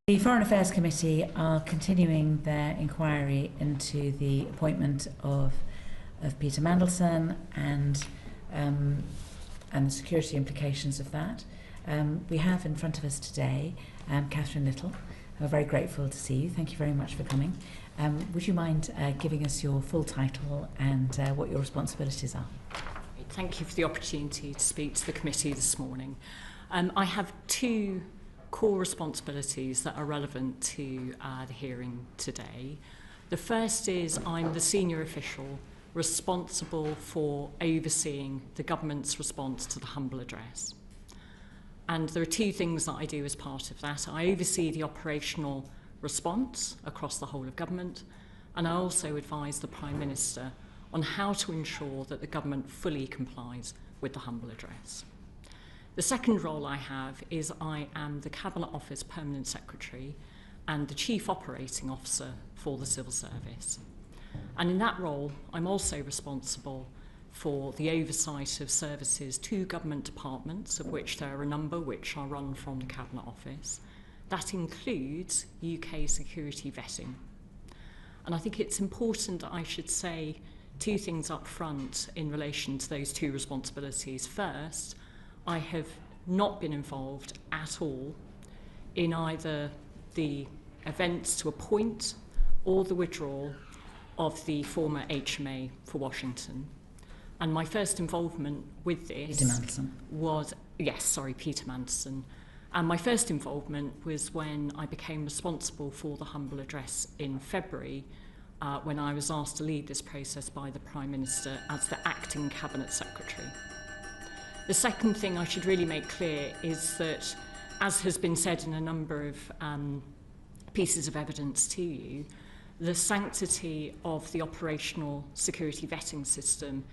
The Foreign Affairs Committee are continuing their inquiry into the appointment of Peter Mandelson and the security implications of that. We have in front of us today Catherine Little. We're very grateful to see you. Thank you very much for coming. Would you mind giving us your full title and what your responsibilities are? Thank you for the opportunity to speak to the committee this morning. I have two core responsibilities that are relevant to the hearing today. The first is I'm the senior official responsible for overseeing the government's response to the humble address. And there are two things that I do as part of that. I oversee the operational response across the whole of government, and I also advise the Prime Minister on how to ensure that the government fully complies with the humble address. The second role I have is I am the Cabinet Office Permanent Secretary and the Chief Operating Officer for the Civil Service. And in that role, I'm also responsible for the oversight of services to government departments, of which there are a number which are run from the Cabinet Office. That includes UK security vetting. And I think it's important that I should say two things up front in relation to those two responsibilities. First, I have not been involved at all in either the events to appoint or the withdrawal of the former HMA for Washington. And my first involvement with this was, Peter Mandelson. And my first involvement was when I became responsible for the humble address in February, when I was asked to lead this process by the Prime Minister as the acting Cabinet Secretary. The second thing I should really make clear is that, as has been said in a number of pieces of evidence to you, the sanctity of the operational security vetting system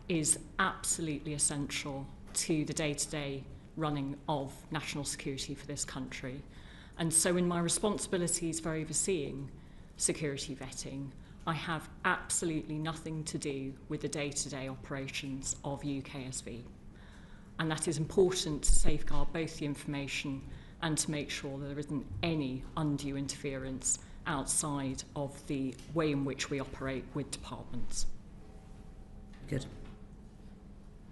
is absolutely essential to the day-to-day running of national security for this country. And so in my responsibilities for overseeing security vetting, I have absolutely nothing to do with the day-to-day operations of UKSV. And that is important to safeguard both the information and to make sure that there isn't any undue interference outside of the way in which we operate with departments. Good.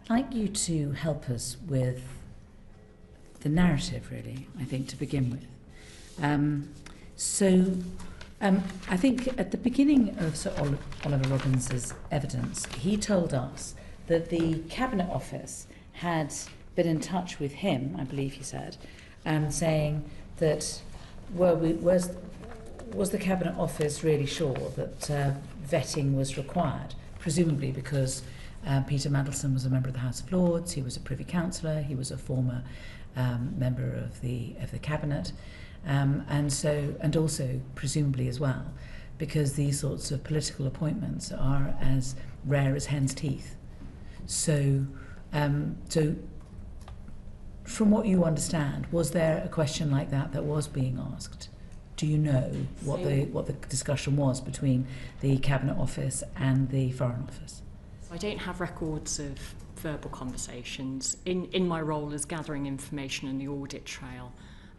I'd like you to help us with the narrative, really, I think, to begin with. I think at the beginning of Sir Oliver Robbins's evidence, he told us that the Cabinet Office had been in touch with him, I believe he said, saying that, was the Cabinet Office really sure that vetting was required? Presumably because Peter Mandelson was a member of the House of Lords, he was a Privy Councillor, he was a former member of the Cabinet, and also presumably as well because these sorts of political appointments are as rare as hen's teeth. So from what you understand, was there a question like that was being asked? Do you know what the discussion was between the Cabinet Office and the Foreign Office? I don't have records of verbal conversations. In my role as gathering information in the audit trail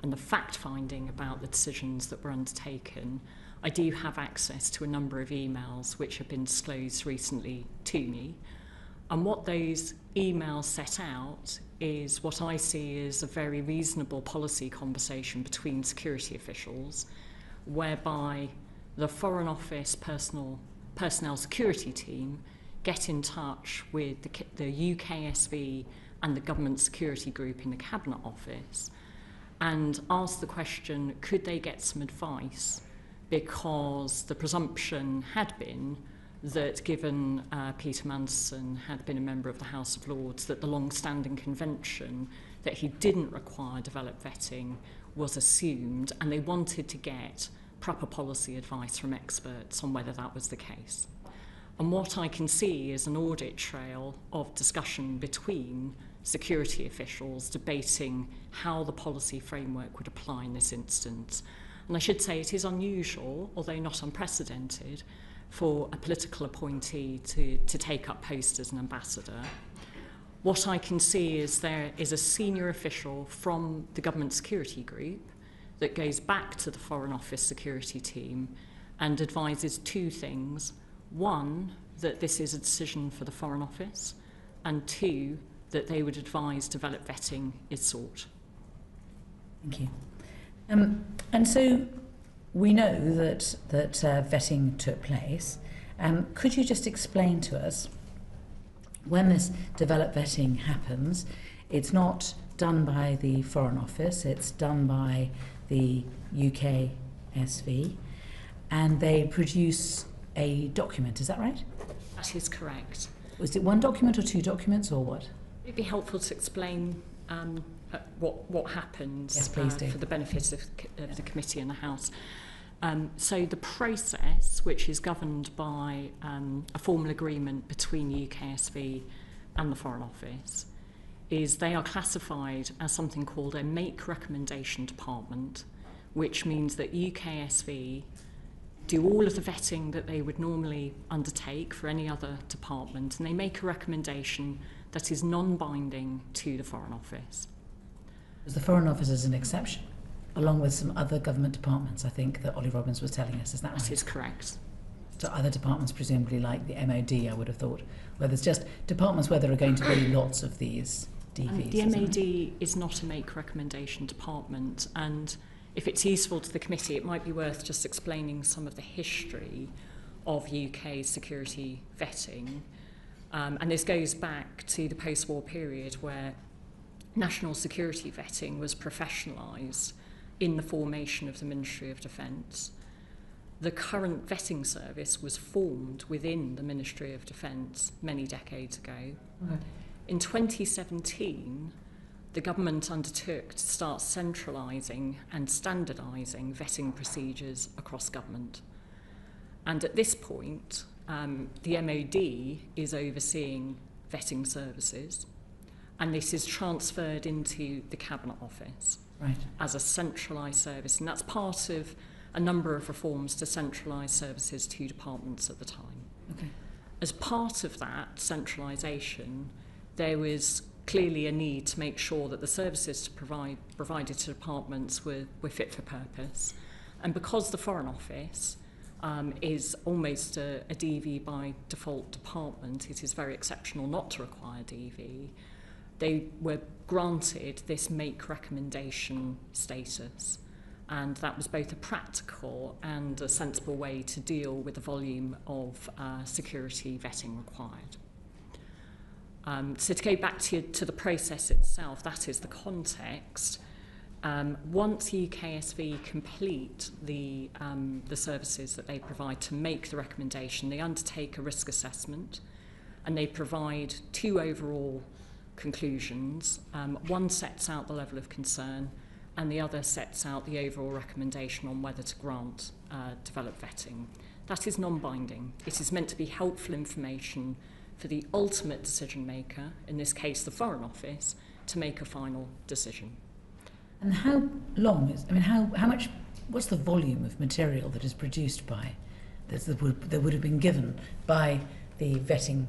and the fact-finding about the decisions that were undertaken, I do have access to a number of emails which have been disclosed recently to me. And what those emails set out is what I see as a very reasonable policy conversation between security officials, whereby the Foreign Office personnel security team get in touch with the UKSV and the Government Security Group in the Cabinet Office and ask the question, could they get some advice? Because the presumption had been that given Peter Mandelson had been a member of the House of Lords, that the long-standing convention that he didn't require developed vetting was assumed, and they wanted to get proper policy advice from experts on whether that was the case. And what I can see is an audit trail of discussion between security officials debating how the policy framework would apply in this instance. And I should say it is unusual, although not unprecedented, for a political appointee to take up post as an ambassador. What I can see is there is a senior official from the Government Security Group that goes back to the Foreign Office security team and advises two things. One, that this is a decision for the Foreign Office, and two, that they would advise developed vetting is sought. Thank you. And so we know that vetting took place. Could you just explain to us, when this developed vetting happens, it's not done by the Foreign Office, it's done by the UKSV, and they produce a document, is that right? That is correct. Was it one document or two documents or what? It'd be helpful to explain what happens. Yes, please do. For the benefit of the committee and the House. So the process, which is governed by a formal agreement between UKSV and the Foreign Office, is they are classified as something called a make recommendation department, which means that UKSV do all of the vetting that they would normally undertake for any other department, and they make a recommendation that is non-binding to the Foreign Office. Because the Foreign Office is an exception, along with some other government departments, I think, that Ollie Robbins was telling us. Is that right? That is correct. So other departments, presumably like the MOD, I would have thought, where there's just departments where there are going to be lots of these DVs. The MOD is not a make recommendation department, and if it's useful to the committee, it might be worth just explaining some of the history of UK security vetting. And this goes back to the post-war period where national security vetting was professionalised in the formation of the Ministry of Defence. The current vetting service was formed within the Ministry of Defence many decades ago. Okay. In 2017, the government undertook to start centralising and standardising vetting procedures across government. And at this point, the MOD is overseeing vetting services, and this is transferred into the Cabinet Office as a centralised service. And that's part of a number of reforms to centralise services to departments at the time. Okay. As part of that centralisation, there was clearly a need to make sure that the services provided to departments were fit for purpose. And because the Foreign Office is almost a DV by default department, it is very exceptional not to require DV, they were granted this make recommendation status. And that was both a practical and a sensible way to deal with the volume of security vetting required. So to go back to the process itself, that is the context. Once UKSV complete the services that they provide to make the recommendation, they undertake a risk assessment and they provide two overall conclusions. One sets out the level of concern and the other sets out the overall recommendation on whether to grant developed vetting. That is non-binding. It is meant to be helpful information for the ultimate decision maker, in this case the Foreign Office, to make a final decision. And how long is, how much, what's the volume of material that is produced by, that would have been given by the vetting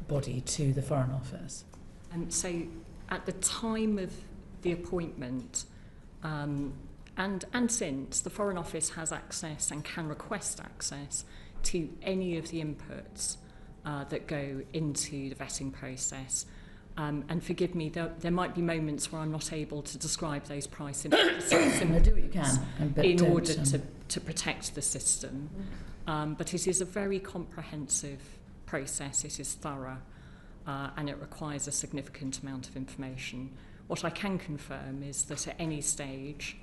body to the Foreign Office? And so at the time of the appointment, and since, the Foreign Office has access and can request access to any of the inputs that go into the vetting process. And forgive me, there might be moments where I'm not able to describe those price inputs do what you can, in order to protect the system. But it is a very comprehensive process, it is thorough, and it requires a significant amount of information. What I can confirm is that at any stage,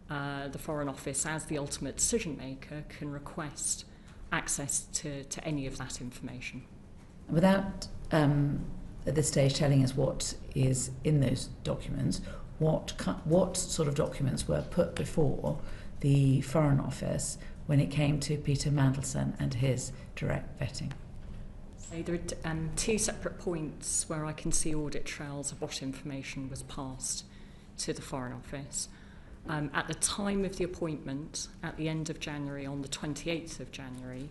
the Foreign Office, as the ultimate decision maker, can request access to any of that information. Without at this stage telling us what is in those documents, what sort of documents were put before the Foreign Office when it came to Peter Mandelson and his direct vetting? So there are two separate points where I can see audit trails of what information was passed to the Foreign Office. At the time of the appointment, at the end of January, on the 28th of January,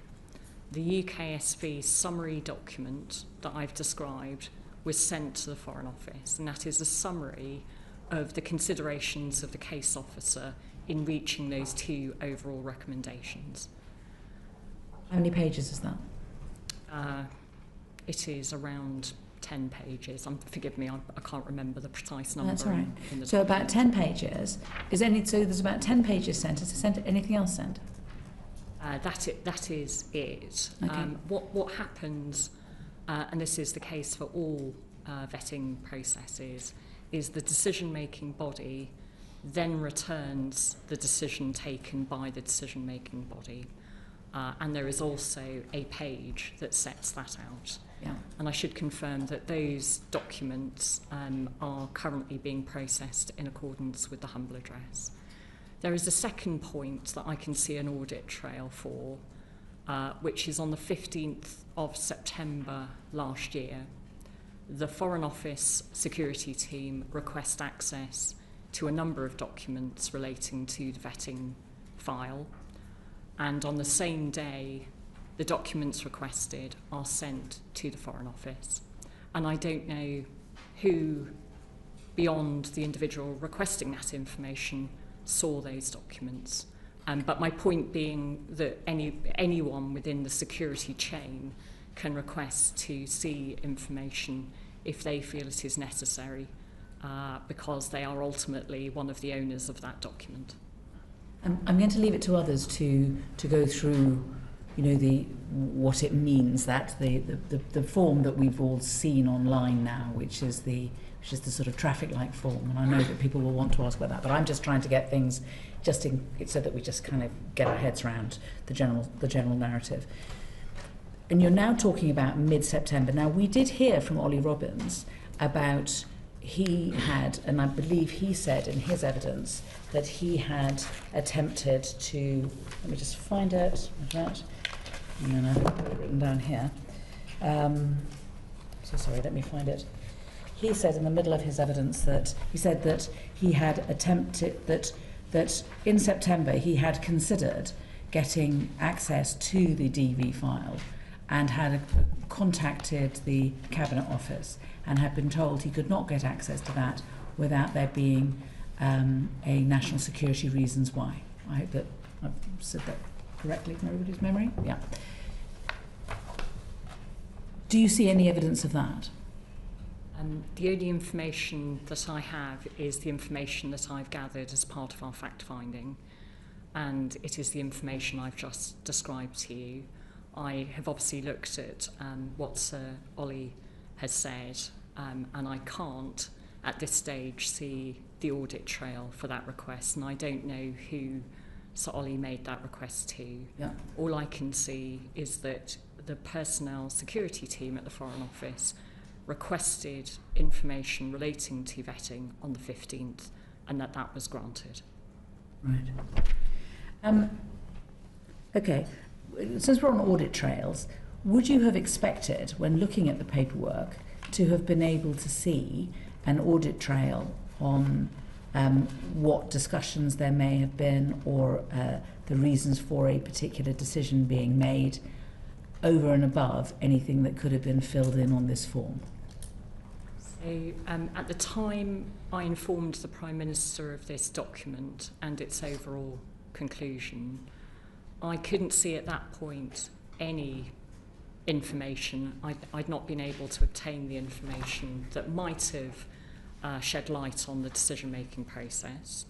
the UKSV summary document that I've described was sent to the Foreign Office, and that is a summary of the considerations of the case officer in reaching those two overall recommendations. How many pages is that? It is around 10 pages. Forgive me, I can't remember the precise number. That's all right. In the so document. about 10 pages. So there's about 10 pages sent. Is there anything else sent? That is it. Okay. What happens, and this is the case for all vetting processes, is the decision-making body then returns the decision taken by the decision-making body. And there is also a page that sets that out. Yeah. And I should confirm that those documents are currently being processed in accordance with the humble address. There is a second point that I can see an audit trail for, which is on the 15th of September last year. The Foreign Office security team request access to a number of documents relating to the vetting file. And on the same day, the documents requested are sent to the Foreign Office. And I don't know who, beyond the individual requesting that information, saw those documents. But my point being that anyone within the security chain can request to see information if they feel it is necessary, because they are ultimately one of the owners of that document. I'm going to leave it to others to go through, what it means, that the form that we've all seen online now, which is the sort of traffic light form, and I know that people will want to ask about that, but I'm just trying to get things so that we just kind of get our heads around the general narrative. And you're now talking about mid-September. Now, we did hear from Ollie Robbins about he had, and I believe he said in his evidence that he had attempted to, let me just find it, and then I've got it written down here. So sorry, let me find it. He said in the middle of his evidence that he had attempted, that in September he had considered getting access to the DV file and had contacted the Cabinet Office and had been told he could not get access to that without there being a national security reasons why. I hope that I've said that correctly from everybody's memory. Yeah. Do you see any evidence of that? The only information that I have is the information that I've gathered as part of our fact-finding, and it is the information I've just described to you. I have obviously looked at what Sir Ollie has said, and I can't at this stage see the audit trail for that request, and I don't know who Sir Ollie made that request to. Yeah. All I can see is that the personnel security team at the Foreign Office requested information relating to vetting on the 15th, and that was granted. Right. Okay. Since we're on audit trails, would you have expected, when looking at the paperwork, to have been able to see an audit trail on what discussions there may have been, or the reasons for a particular decision being made, over and above anything that could have been filled in on this form? So, at the time I informed the Prime Minister of this document and its overall conclusion, I couldn't see at that point any information. I'd not been able to obtain the information that might have shed light on the decision-making process.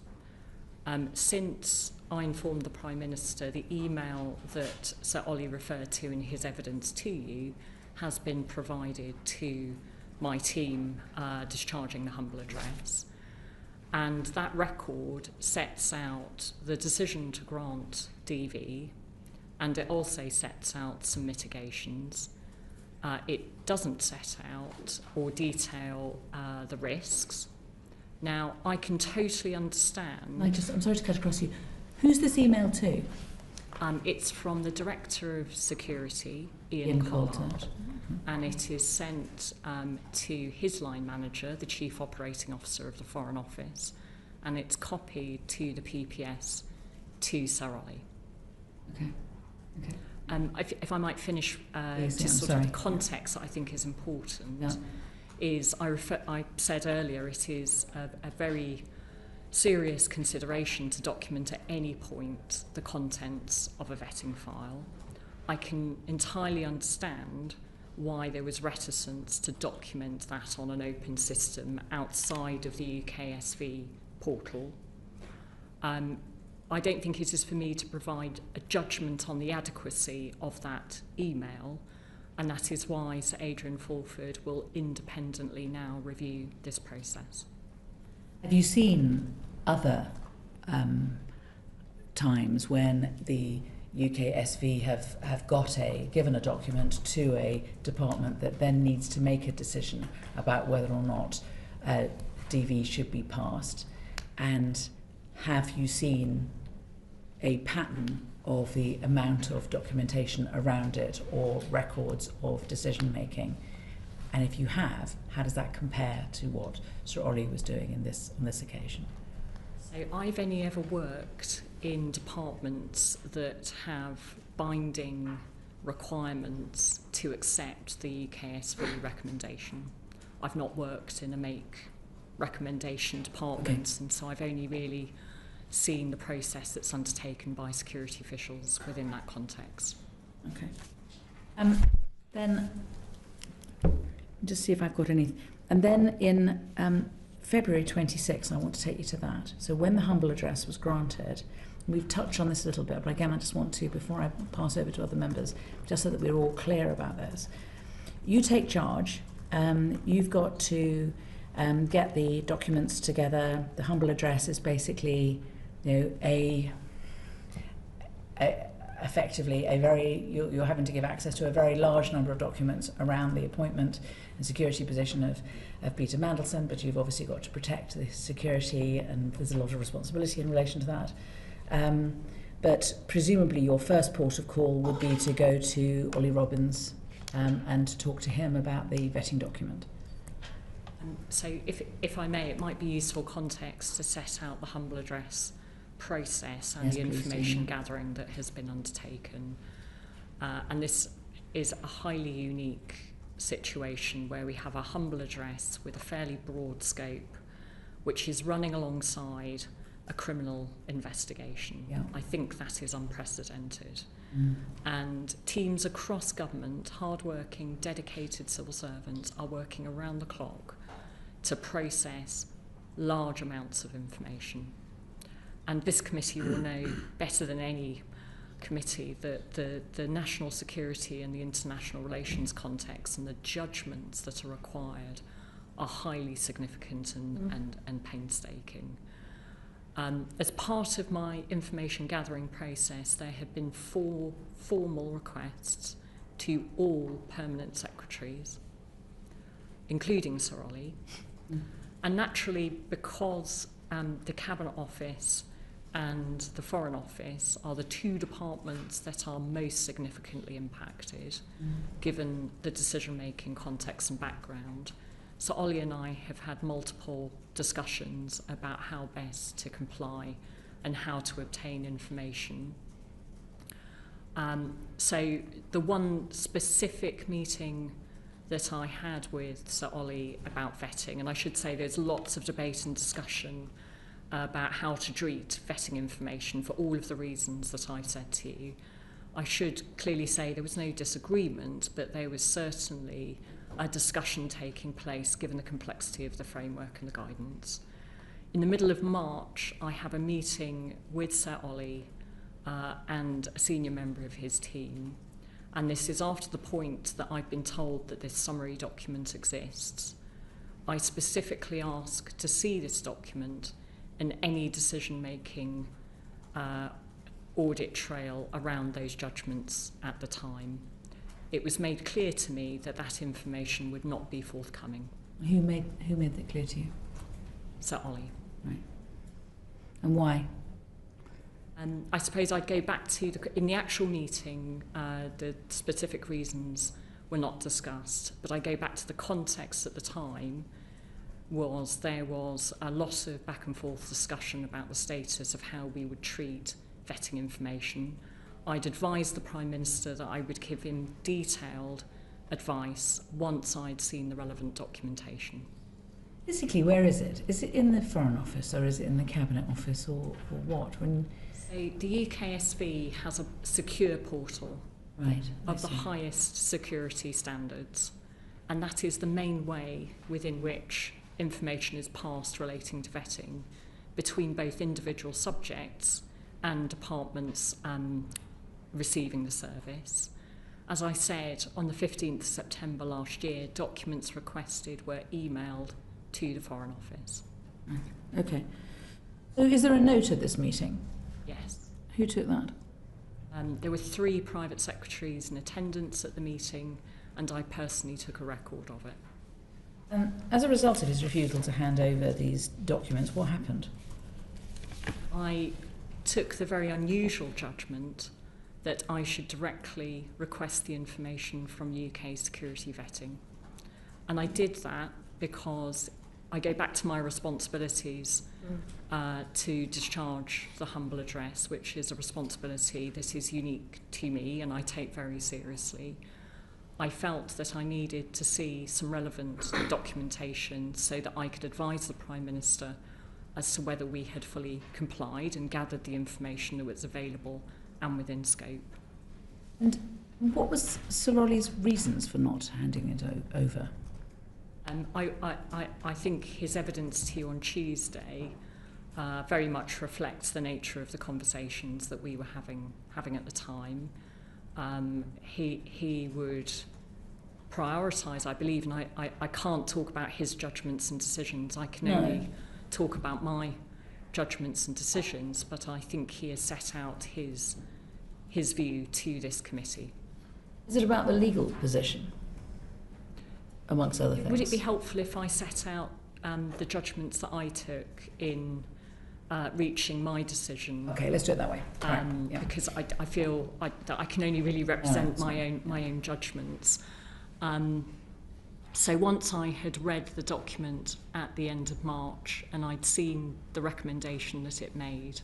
Since I informed the Prime Minister, the email that Sir Ollie referred to in his evidence to you has been provided to my team discharging the humble address. And that record sets out the decision to grant DV, and it also sets out some mitigations. It doesn't set out or detail the risks. Now, I can totally understand... I'm sorry to cut across you. Who's this email to? It's from the Director of Security, Ian Collard. And it is sent to his line manager, the Chief Operating Officer of the Foreign Office, and it's copied to the PPS to Sir Ollie. Okay. If I might finish, of the context that I think is important, is I said earlier it is a very serious consideration to document at any point the contents of a vetting file. I can entirely understand why there was reticence to document that on an open system outside of the UKSV portal. I don't think it is for me to provide a judgment on the adequacy of that email, and that is why Sir Adrian Fulford will independently now review this process. Have you seen other times when the UKSV have given a document to a department that then needs to make a decision about whether or not DV should be passed? And have you seen a pattern of the amount of documentation around it or records of decision making? And if you have, how does that compare to what Sir Ollie was doing on this occasion? So I've only ever worked in departments that have binding requirements to accept the UKSV recommendation. I've not worked in a make recommendation department, okay. And so I've only really seen the process that's undertaken by security officials within that context. Okay. Then, just see if I've got any. And then in February 26, I want to take you to that. So when the humble address was granted, we've touched on this a little bit, but again, I just want to, before I pass over to other members, just so that we're all clear about this. You take charge. You've got to get the documents together. The humble address is basically, effectively a very, you're having to give access to a very large number of documents around the appointment and security position of Peter Mandelson, but you've obviously got to protect the security, and there's a lot of responsibility in relation to that. But presumably your first port of call would be to go to Ollie Robbins and to talk to him about the vetting document. So if I may, it might be useful context to set out the humble address process and the information gathering that has been undertaken. And this is a highly unique situation where we have a humble address with a fairly broad scope, which is running alongside a criminal investigation. Yeah. I think that is unprecedented. And teams across government, hard-working, dedicated civil servants, are working around the clock to process large amounts of information. And this committee will know better than any committee that the national security and the international relations context and the judgments that are required are highly significant and painstaking. As part of my information gathering process, there have been 4 formal requests to all permanent secretaries, including Sir Ollie. And naturally, because the Cabinet Office and the Foreign Office are the 2 departments that are most significantly impacted, given the decision-making context and background, Sir Ollie and I have had multiple discussions about how best to comply and how to obtain information. So the one specific meeting that I had with Sir Ollie about vetting, and I should say there's lots of debate and discussion about how to treat vetting information for all of the reasons that I've said to you. I should clearly say there was no disagreement, but there was certainly a discussion taking place given the complexity of the framework and the guidance. In the middle of March, I have a meeting with Sir Ollie and a senior member of his team, and this is after the point that I've been told that this summary document exists. I specifically ask to see this document and any decision-making audit trail around those judgments at the time. It was made clear to me that that information would not be forthcoming. Who made that clear to you? Sir Ollie. Right. And why? I suppose I'd go back to, in the actual meeting, the specific reasons were not discussed, but I go back to the context at the time there was a lot of back and forth discussion about the status of how we would treat vetting information. I'd advised the Prime Minister that I would give him detailed advice once I'd seen the relevant documentation. Physically, where is it? Is it in the Foreign Office or is it in the Cabinet Office or what? So the UKSV has a secure portal of the highest security standards, and that is the main way within which information is passed relating to vetting between both individual subjects and departments receiving the service. As I said, on the 15th of September last year, documents requested were emailed to the Foreign Office. Okay. So is there a note at this meeting? Yes. Who took that? There were 3 private secretaries in attendance at the meeting, and I personally took a record of it. As a result of his refusal to hand over these documents, what happened? I took the very unusual judgment that I should directly request the information from UK security vetting. And I did that because I go back to my responsibilities to discharge the humble address, which is a responsibility that is unique to me and I take very seriously. I felt that I needed to see some relevant documentation so that I could advise the Prime Minister as to whether we had fully complied and gathered the information that was available and within scope. And what was Sir Ollie's reasons for not handing it over? I think his evidence to you on Tuesday very much reflects the nature of the conversations that we were having at the time. He would prioritise, I believe, and I can't talk about his judgments and decisions. I can only talk about my judgments and decisions, but I think he has set out his view to this committee. Is it about the legal position, amongst other things? Would it be helpful if I set out the judgments that I took in reaching my decision? Okay, let's do it that way. Because I feel that I can only really represent my own judgments. So once I had read the document at the end of March and I'd seen the recommendation that it made,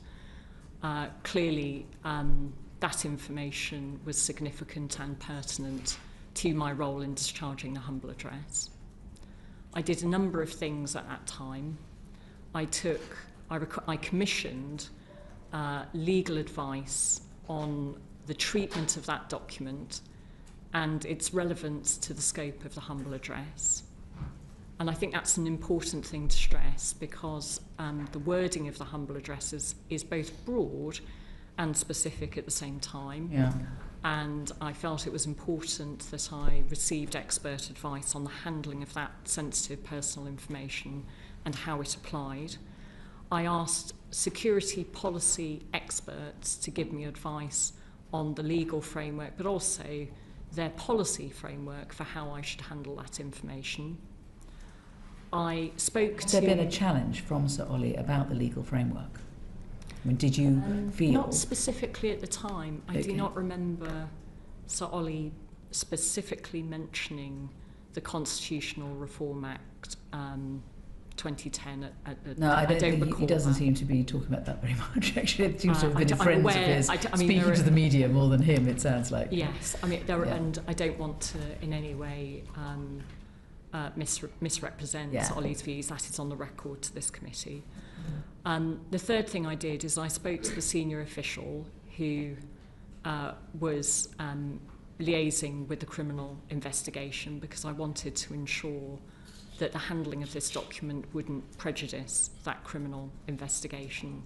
clearly that information was significant and pertinent to my role in discharging the humble address. I did a number of things at that time. I commissioned legal advice on the treatment of that document and its relevance to the scope of the humble address. And I think that's an important thing to stress because the wording of the humble address is both broad and specific at the same time. Yeah. And I felt it was important that I received expert advice on the handling of that sensitive personal information and how it applied. I asked security policy experts to give me advice on the legal framework, but also their policy framework for how I should handle that information. I spoke to... Has there been a challenge from Sir Ollie about the legal framework? I mean, did you feel... Not specifically at the time. I do not remember Sir Ollie specifically mentioning the Constitutional Reform Act 2010 No, I don't think recall he doesn't that. seem to be talking about that very much. Actually, it seems to have been friends aware, of his speaking to the media more than him, it sounds like. Yes, I mean, and I don't want to in any way misrepresent Sir Ollie's views. That is on the record to this committee. The third thing I did is I spoke to the senior official who was liaising with the criminal investigation because I wanted to ensure that the handling of this document wouldn't prejudice that criminal investigation.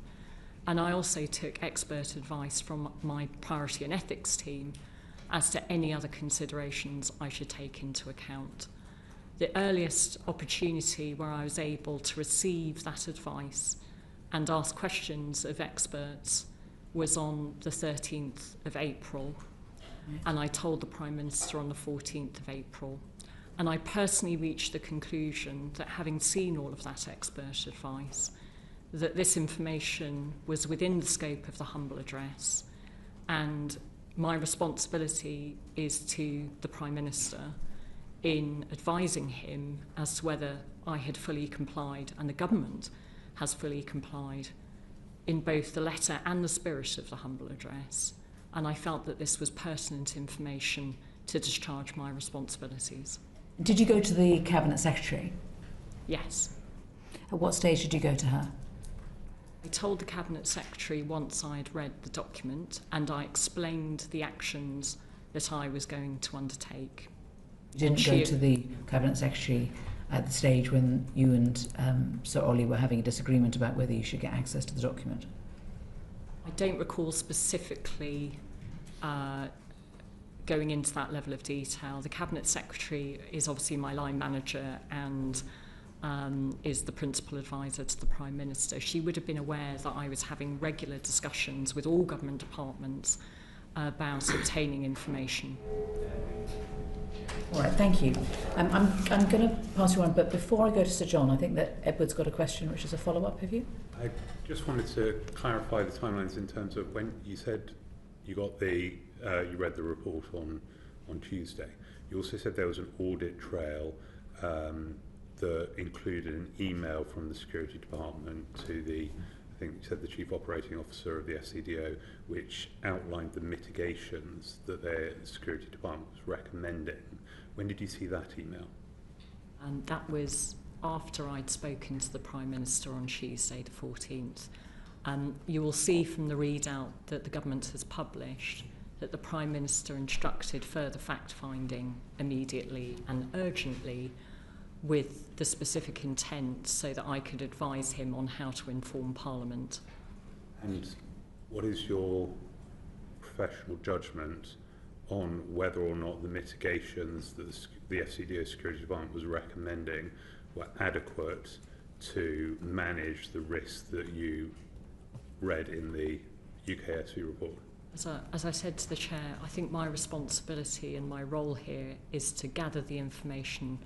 And I also took expert advice from my priority and ethics team as to any other considerations I should take into account. The earliest opportunity where I was able to receive that advice and ask questions of experts was on the 13th of April, and I told the Prime Minister on the 14th of April. And I personally reached the conclusion that having seen all of that expert advice, that this information was within the scope of the humble address, and my responsibility is to the Prime Minister in advising him as to whether I had fully complied and the government has fully complied in both the letter and the spirit of the humble address. And I felt that this was pertinent information to discharge my responsibilities. Did you go to the Cabinet Secretary? Yes. At what stage did you go to her? I told the Cabinet Secretary once I'd read the document, and I explained the actions that I was going to undertake. You didn't go to the Cabinet Secretary at the stage when you and Sir Ollie were having a disagreement about whether you should get access to the document? I don't recall specifically going into that level of detail. The Cabinet Secretary is obviously my line manager and is the principal advisor to the Prime Minister. She would have been aware that I was having regular discussions with all government departments about obtaining information. All right, thank you. I'm going to pass you on, but before I go to Sir John, I think that Edward's got a question which is a follow-up. Have you? I just wanted to clarify the timelines in terms of when you said you got the you read the report on Tuesday. You also said there was an audit trail that included an email from the Security Department to the, I think you said the Chief Operating Officer of the SCDO, which outlined the mitigations that the Security Department was recommending. When did you see that email? That was after I'd spoken to the Prime Minister on Tuesday the 14th. You will see from the readout that the government has published that the Prime Minister instructed further fact-finding immediately and urgently with the specific intent so that I could advise him on how to inform Parliament. And what is your professional judgment on whether or not the mitigations that the FCDO Security Department was recommending were adequate to manage the risks that you read in the UKSV report? As I said to the Chair, I think my responsibility and my role here is to gather the information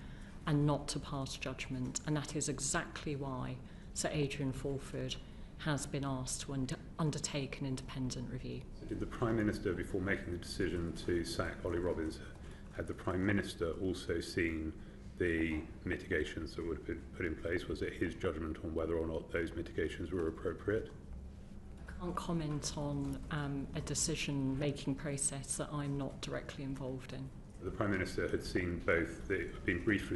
and not to pass judgment, and that is exactly why Sir Adrian Fulford has been asked to undertake an independent review. So did the Prime Minister, before making the decision to sack Ollie Robbins, had the Prime Minister also seen the mitigations that would have been put in place? Was it his judgment on whether or not those mitigations were appropriate? I can't comment on a decision-making process that I'm not directly involved in. The Prime Minister had seen both, been briefed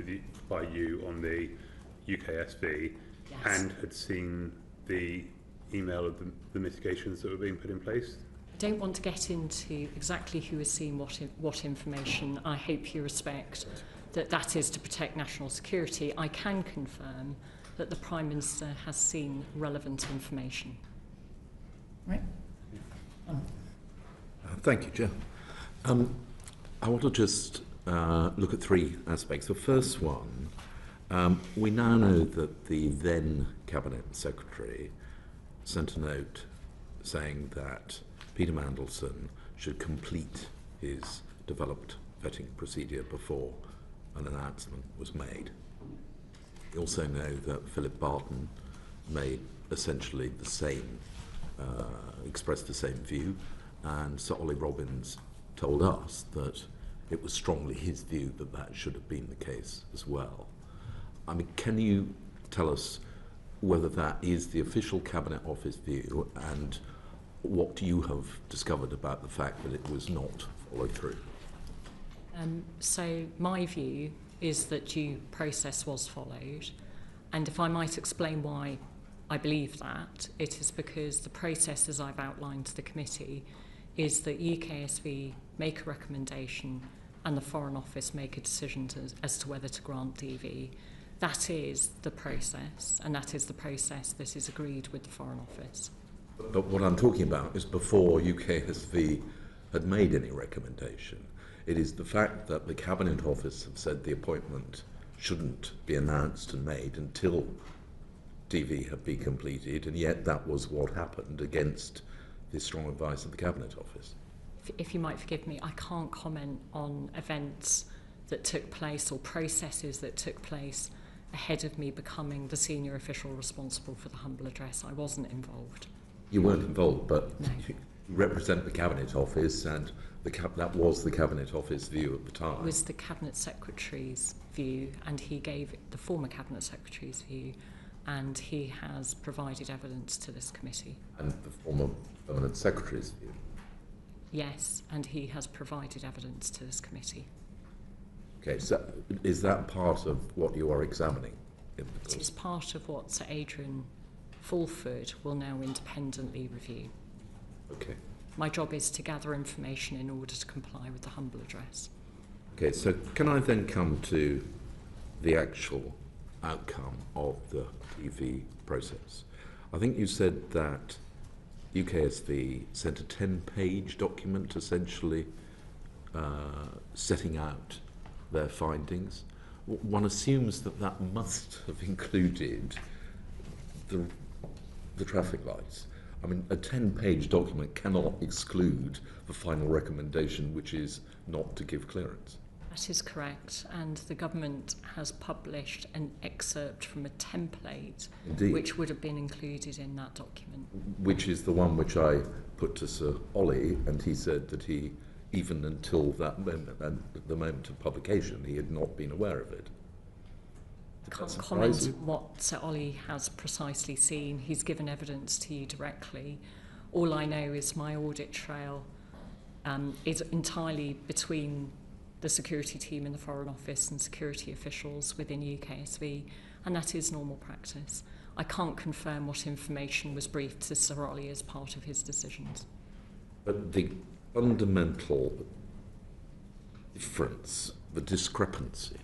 by you on the UKSV, Yes. and had seen the email of the mitigations that were being put in place? I don't want to get into exactly who has seen what information. I hope you respect that that is to protect national security. I can confirm that the Prime Minister has seen relevant information. Right. Thank you, Chair. I want to just look at three aspects. The first one, we now know that the then Cabinet Secretary sent a note saying that Peter Mandelson should complete his developed vetting procedure before an announcement was made. We also know that Philip Barton made essentially the same, expressed the same view, and Sir Ollie Robbins told us that it was strongly his view that that should have been the case as well. I mean, can you tell us whether that is the official Cabinet Office view, and what you have discovered about the fact that it was not followed through? So my view is that due process was followed, and if I might explain why I believe that, it is because the process, as I've outlined to the committee, is that UKSV make a recommendation and the Foreign Office make a decision as to whether to grant DV. That is the process, and that is the process that is agreed with the Foreign Office. But what I'm talking about is before UKSV had made any recommendation. It is the fact that the Cabinet Office have said the appointment shouldn't be announced and made until DV had been completed, and yet that was what happened against the strong advice of the Cabinet Office. If you might forgive me, I can't comment on events that took place or processes that took place ahead of me becoming the senior official responsible for the humble address. I wasn't involved. You weren't involved, but No. you represent the Cabinet Office, and that was the Cabinet Office view at the time. It was the Cabinet Secretary's view, and he gave the former Cabinet Secretary's view, and he has provided evidence to this committee. And the former Permanent Secretary's view. Yes, and he has provided evidence to this committee. Okay, so is that part of what you are examining? in the It course? is part of what Sir Adrian Fulford will now independently review. Okay. My job is to gather information in order to comply with the humble address. Okay, so can I then come to the actual outcome of the TV process? I think you said that UKSV sent a 10-page document essentially setting out their findings. One assumes that that must have included the traffic lights. I mean, a 10-page document cannot exclude the final recommendation, which is not to give clearance. That is correct, and the government has published an excerpt from a template Indeed. which would have been included in that document. Which is the one which I put to Sir Ollie, and he said that he, even until that moment, and the moment of publication, he had not been aware of it. I Did that can't surprise comment you? what Sir Ollie has precisely seen. He's given evidence to you directly. All I know is my audit trail is entirely between the security team in the Foreign Office and security officials within UKSV, and that is normal practice. I can't confirm what information was briefed to Sir Ollie as part of his decisions. But the fundamental difference, the discrepancy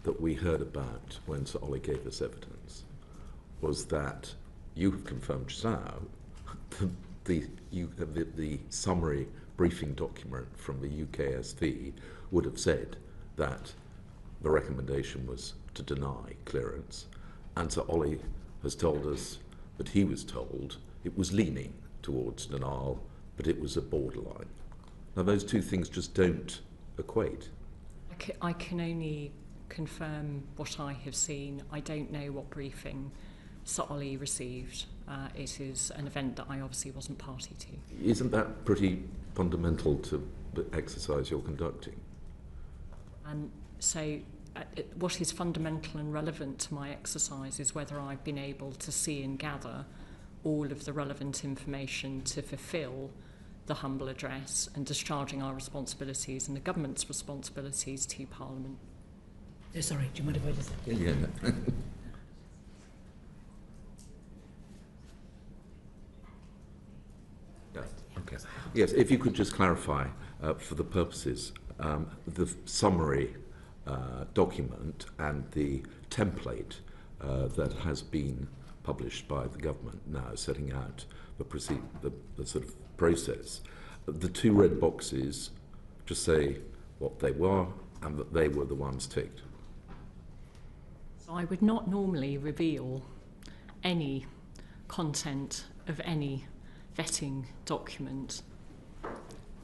that we heard about when Sir Ollie gave us evidence was that you have confirmed just now the summary briefing document from the UKSV would have said that the recommendation was to deny clearance, and Sir Ollie has told us that he was told it was leaning towards denial, but it was a borderline. Now those two things just don't equate. I can only confirm what I have seen. I don't know what briefing Sir Ollie received. It is an event that I obviously wasn't party to. Isn't that pretty fundamental to the exercise you're conducting? What is fundamental and relevant to my exercise is whether I've been able to see and gather all of the relevant information to fulfil the humble address and discharging our responsibilities and the government's responsibilities to Parliament. Oh, sorry, do you mind if I just... Yeah. Yeah, okay. Yes, if you could just clarify for the purposes, the summary document and the template that has been published by the government now setting out the sort of process. The two red boxes just say what they were and that they were the ones ticked. So I would not normally reveal any content of any vetting document.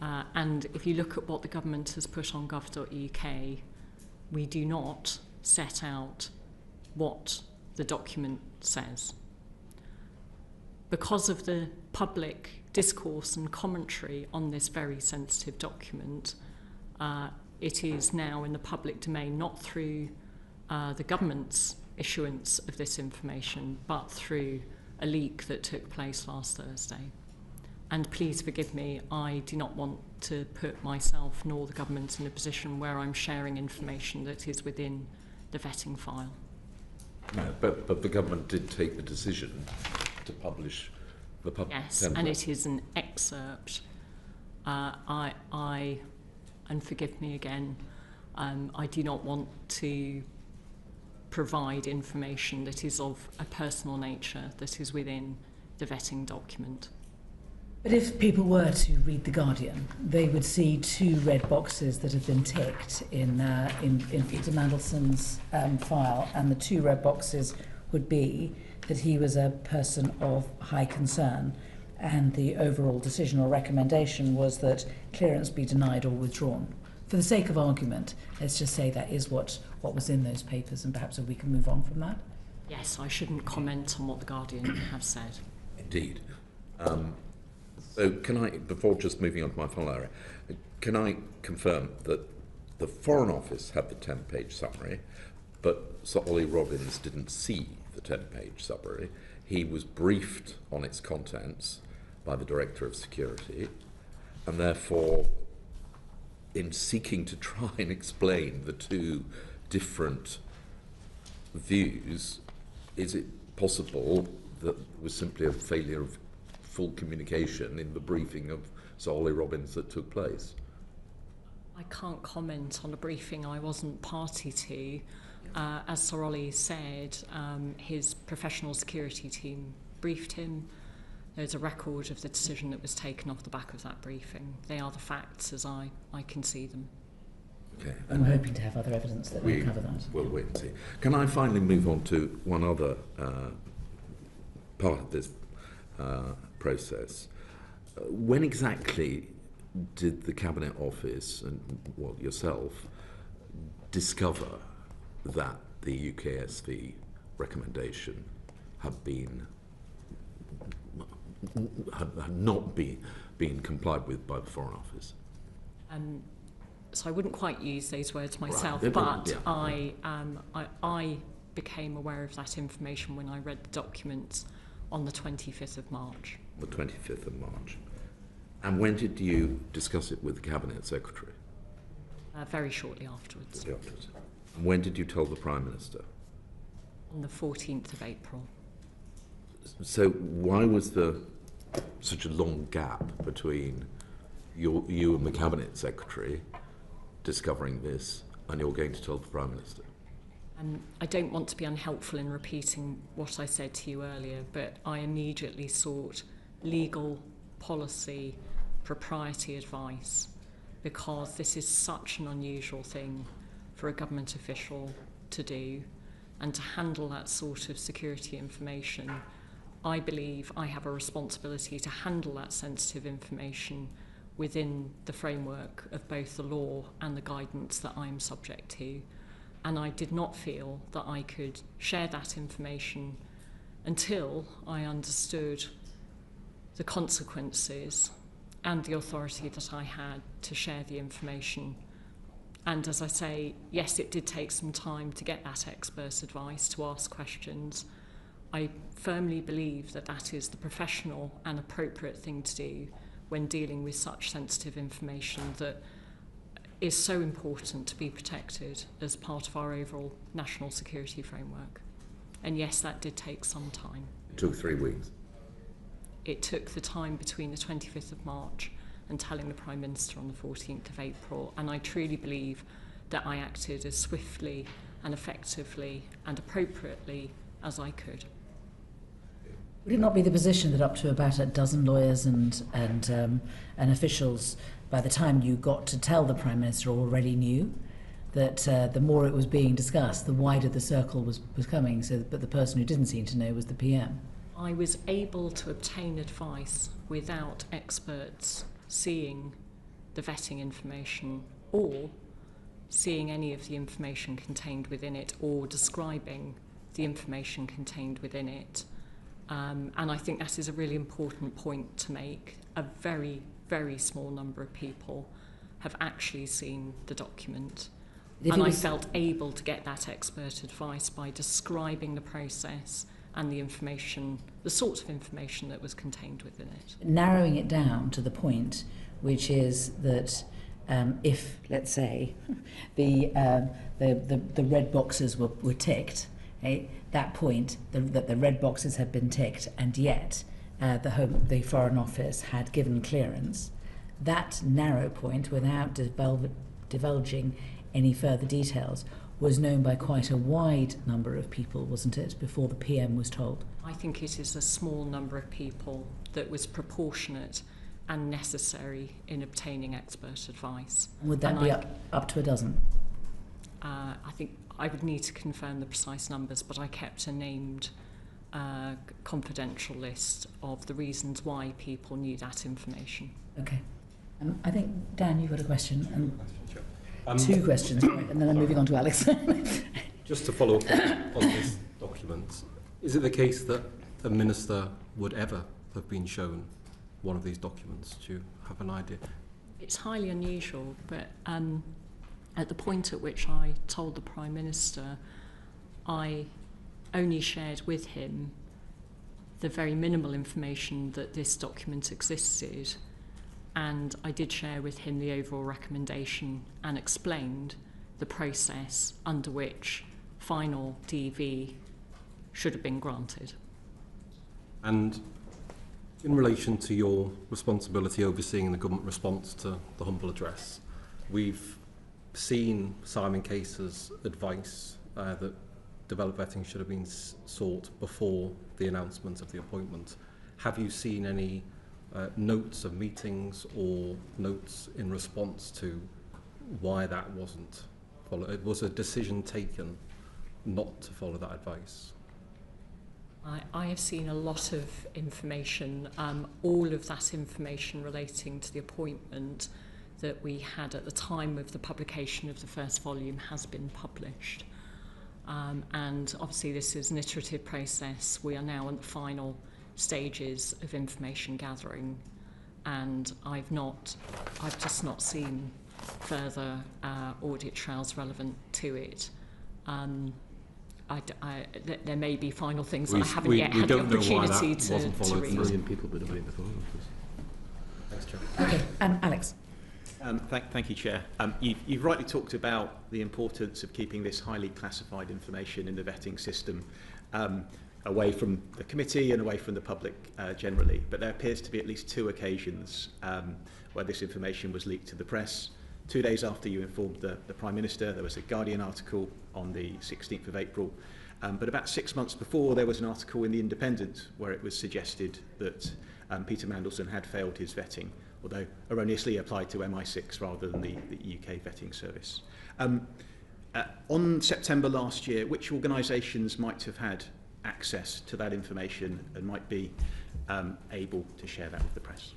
And if you look at what the government has put on gov.uk, we do not set out what the document says. Because of the public discourse and commentary on this very sensitive document, it is now in the public domain, not through the government's issuance of this information, but through a leak that took place last Thursday. And please forgive me, I do not want to put myself nor the government in a position where I'm sharing information that is within the vetting file. No, but the government did take the decision to publish the public Yes, template. and it is an excerpt. And forgive me again, I do not want to provide information that is of a personal nature that is within the vetting document. But if people were to read The Guardian, they would see two red boxes that have been ticked in Peter Mandelson's file, and the two red boxes would be that he was a person of high concern, and the overall decision or recommendation was that clearance be denied or withdrawn. For the sake of argument, let's just say that is what was in those papers, and perhaps if we can move on from that. Yes, I shouldn't comment on what the Guardian have said. Indeed. So can I, before just moving on to my final area, can I confirm that the Foreign Office had the 10-page summary, but Sir Ollie Robbins didn't see the 10-page summary? He was briefed on its contents by the Director of Security, and therefore, in seeking to try and explain the two different views, is it possible that there was simply a failure of full communication in the briefing of Sir Ollie Robbins that took place? I can't comment on a briefing I wasn't party to. As Sir Ollie said, his professional security team briefed him. There's a record of the decision that was taken off the back of that briefing. They are the facts as I can see them. Okay. And we're hoping to have other evidence that will cover that. We'll wait and see. Can I finally move on to one other part of this process? When exactly did the Cabinet Office and yourself discover that the UKSV recommendation had not been complied with by the Foreign Office? So I wouldn't quite use those words myself, right. but Yeah. I became aware of that information when I read the documents on the 25th of March. The 25th of March. And when did you discuss it with the Cabinet Secretary? Very shortly afterwards. And when did you tell the Prime Minister? On the 14th of April. So why was there such a long gap between you and the Cabinet Secretary discovering this and you're going to tell the Prime Minister? I don't want to be unhelpful in repeating what I said to you earlier, but I immediately sought legal, policy, propriety advice, because this is such an unusual thing for a government official to do, and to handle that sort of security information. I believe I have a responsibility to handle that sensitive information within the framework of both the law and the guidance that I'm subject to. And I did not feel that I could share that information until I understood the consequences and the authority that I had to share the information. And as I say, yes, it did take some time to get that expert advice, to ask questions. I firmly believe that that is the professional and appropriate thing to do when dealing with such sensitive information that is so important to be protected as part of our overall national security framework. And yes, that did take some time. It took 3 weeks. It took the time between the 25th of March and telling the Prime Minister on the 14th of April, and I truly believe that I acted as swiftly and effectively and appropriately as I could. Would it not be the position that up to about a dozen lawyers and officials, by the time you got to tell the Prime Minister, already knew that the more it was being discussed, the wider the circle was coming, but the person who didn't seem to know was the PM? I was able to obtain advice without experts seeing the vetting information or seeing any of the information contained within it or describing the information contained within it. And I think that is a really important point to make. A very, very small number of people have actually seen the document. And I felt able to get that expert advice by describing the process and the information, the sort of information that was contained within it. Narrowing it down to the point, which is that if, let's say, the red boxes were ticked, that point, that the red boxes had been ticked, and yet the Foreign Office had given clearance, that narrow point, without divulging any further details, was known by quite a wide number of people, wasn't it, before the PM was told? I think it is a small number of people that was proportionate and necessary in obtaining expert advice. Would that be up to a dozen? I think I would need to confirm the precise numbers, but I kept a named confidential list of the reasons why people knew that information. Okay. I think, Dan, you've got a question. Two questions, right, and then I'm moving on to Alex. Just to follow up on this document, is it the case that a minister would ever have been shown one of these documents? Do you have an idea? It's highly unusual, but at the point at which I told the Prime Minister, I only shared with him the very minimal information that this document existed, and I did share with him the overall recommendation and explained the process under which final DV should have been granted. And in relation to your responsibility overseeing the government response to the humble address, we've seen Simon Case's advice that developed vetting should have been sought before the announcement of the appointment. Have you seen any notes of meetings or notes in response to why that wasn't followed? Was a decision taken not to follow that advice? I have seen a lot of information, all of that information relating to the appointment that we had at the time of the publication of the first volume has been published. And obviously this is an iterative process. We are now in the final stages of information gathering, and I've just not seen further audit trails relevant to it. There may be final things that I haven't yet had the opportunity to read. A million people would debate the Foreign Office. Thanks, Chair. Okay, Alex. Thank you, Chair. You've rightly talked about the importance of keeping this highly classified information in the vetting system away from the committee and away from the public generally. But there appears to be at least 2 occasions where this information was leaked to the press. 2 days after you informed the Prime Minister, there was a Guardian article on the 16th of April. But about 6 months before, there was an article in The Independent where it was suggested that Peter Mandelson had failed his vetting, although erroneously applied to MI6 rather than the UK vetting service. On September last year, which organisations might have had access to that information and might be able to share that with the press?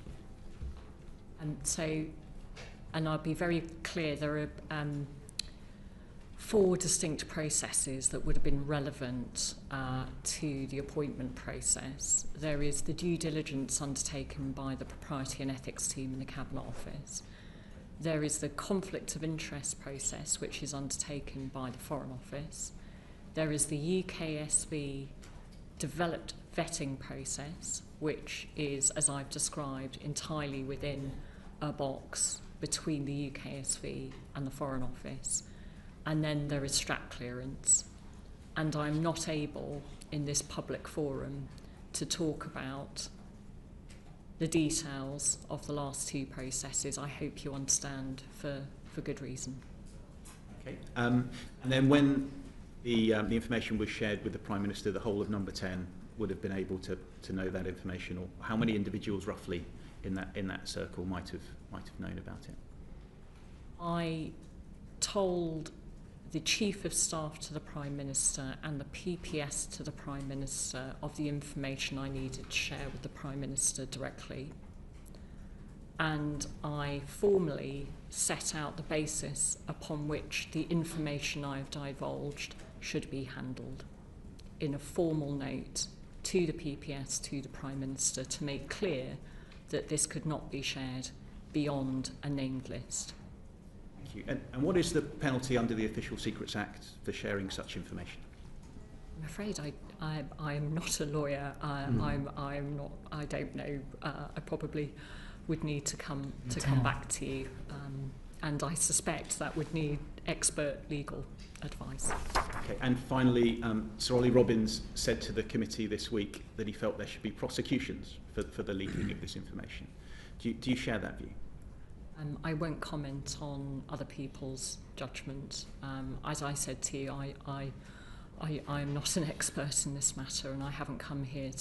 And I'll be very clear, there are 4 distinct processes that would have been relevant to the appointment process. There is the due diligence undertaken by the Propriety and Ethics team in the Cabinet Office. There is the conflict of interest process, which is undertaken by the Foreign Office. There is the UKSV developed vetting process, which is, as I've described, entirely within a box between the UKSV and the Foreign Office. And then there is strat clearance. And I'm not able, in this public forum, to talk about the details of the last 2 processes. I hope you understand, for good reason. Okay. And then when the information was shared with the Prime Minister, the whole of Number 10 would have been able to know that information, or how many individuals roughly in that circle might have known about it? I told the Chief of Staff to the Prime Minister and the PPS to the Prime Minister of the information I needed to share with the Prime Minister directly. And I formally set out the basis upon which the information I have divulged should be handled in a formal note to the PPS, to the Prime Minister, to make clear that this could not be shared beyond a named list. Thank you. And what is the penalty under the Official Secrets Act for sharing such information? I'm afraid I am not a lawyer. I'm not. I don't know. I probably would need to come back to you, and I suspect that would need expert legal advice. Okay. And finally, Sir Ollie Robbins said to the committee this week that he felt there should be prosecutions for the leaking of this information. Do you share that view? I won't comment on other people's judgment. As I said to you, I am not an expert in this matter, and I haven't come here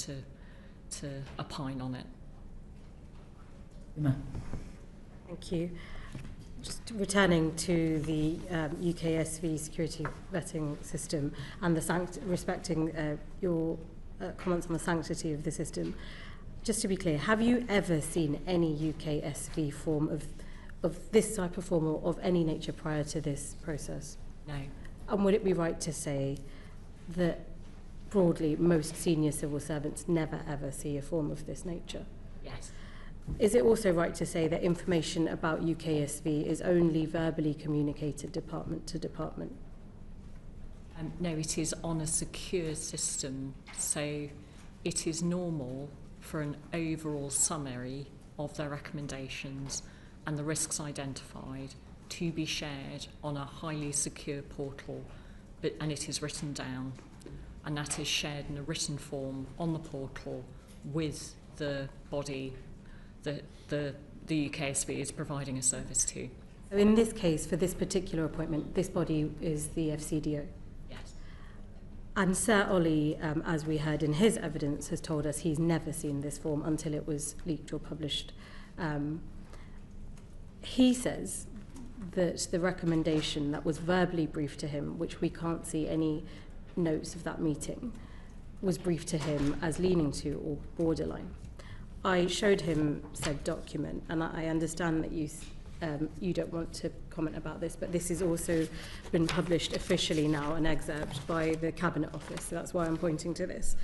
to opine on it. Thank you. Just returning to the UKSV security vetting system and respecting your comments on the sanctity of the system. Just to be clear, have you ever seen any UKSV form of this type of form or of any nature prior to this process? No. And would it be right to say that broadly most senior civil servants never ever see a form of this nature? Yes. Is it also right to say that information about UKSV is only verbally communicated department to department? No, it is on a secure system, so it is normal for an overall summary of their recommendations and the risks identified to be shared on a highly secure portal and it is written down, and that is shared in a written form on the portal with the body that the UKSV is providing a service to. So in this case, for this particular appointment, this body is the FCDO. Yes. And Sir Ollie, as we heard in his evidence, has told us he's never seen this form until it was leaked or published. He says that the recommendation that was verbally briefed to him, which we can't see any notes of that meeting, was briefed to him as leaning to or borderline. I showed him said document, and I understand that you don't want to comment about this, but this has also been published officially now, an excerpt by the Cabinet Office, so that's why I'm pointing to this.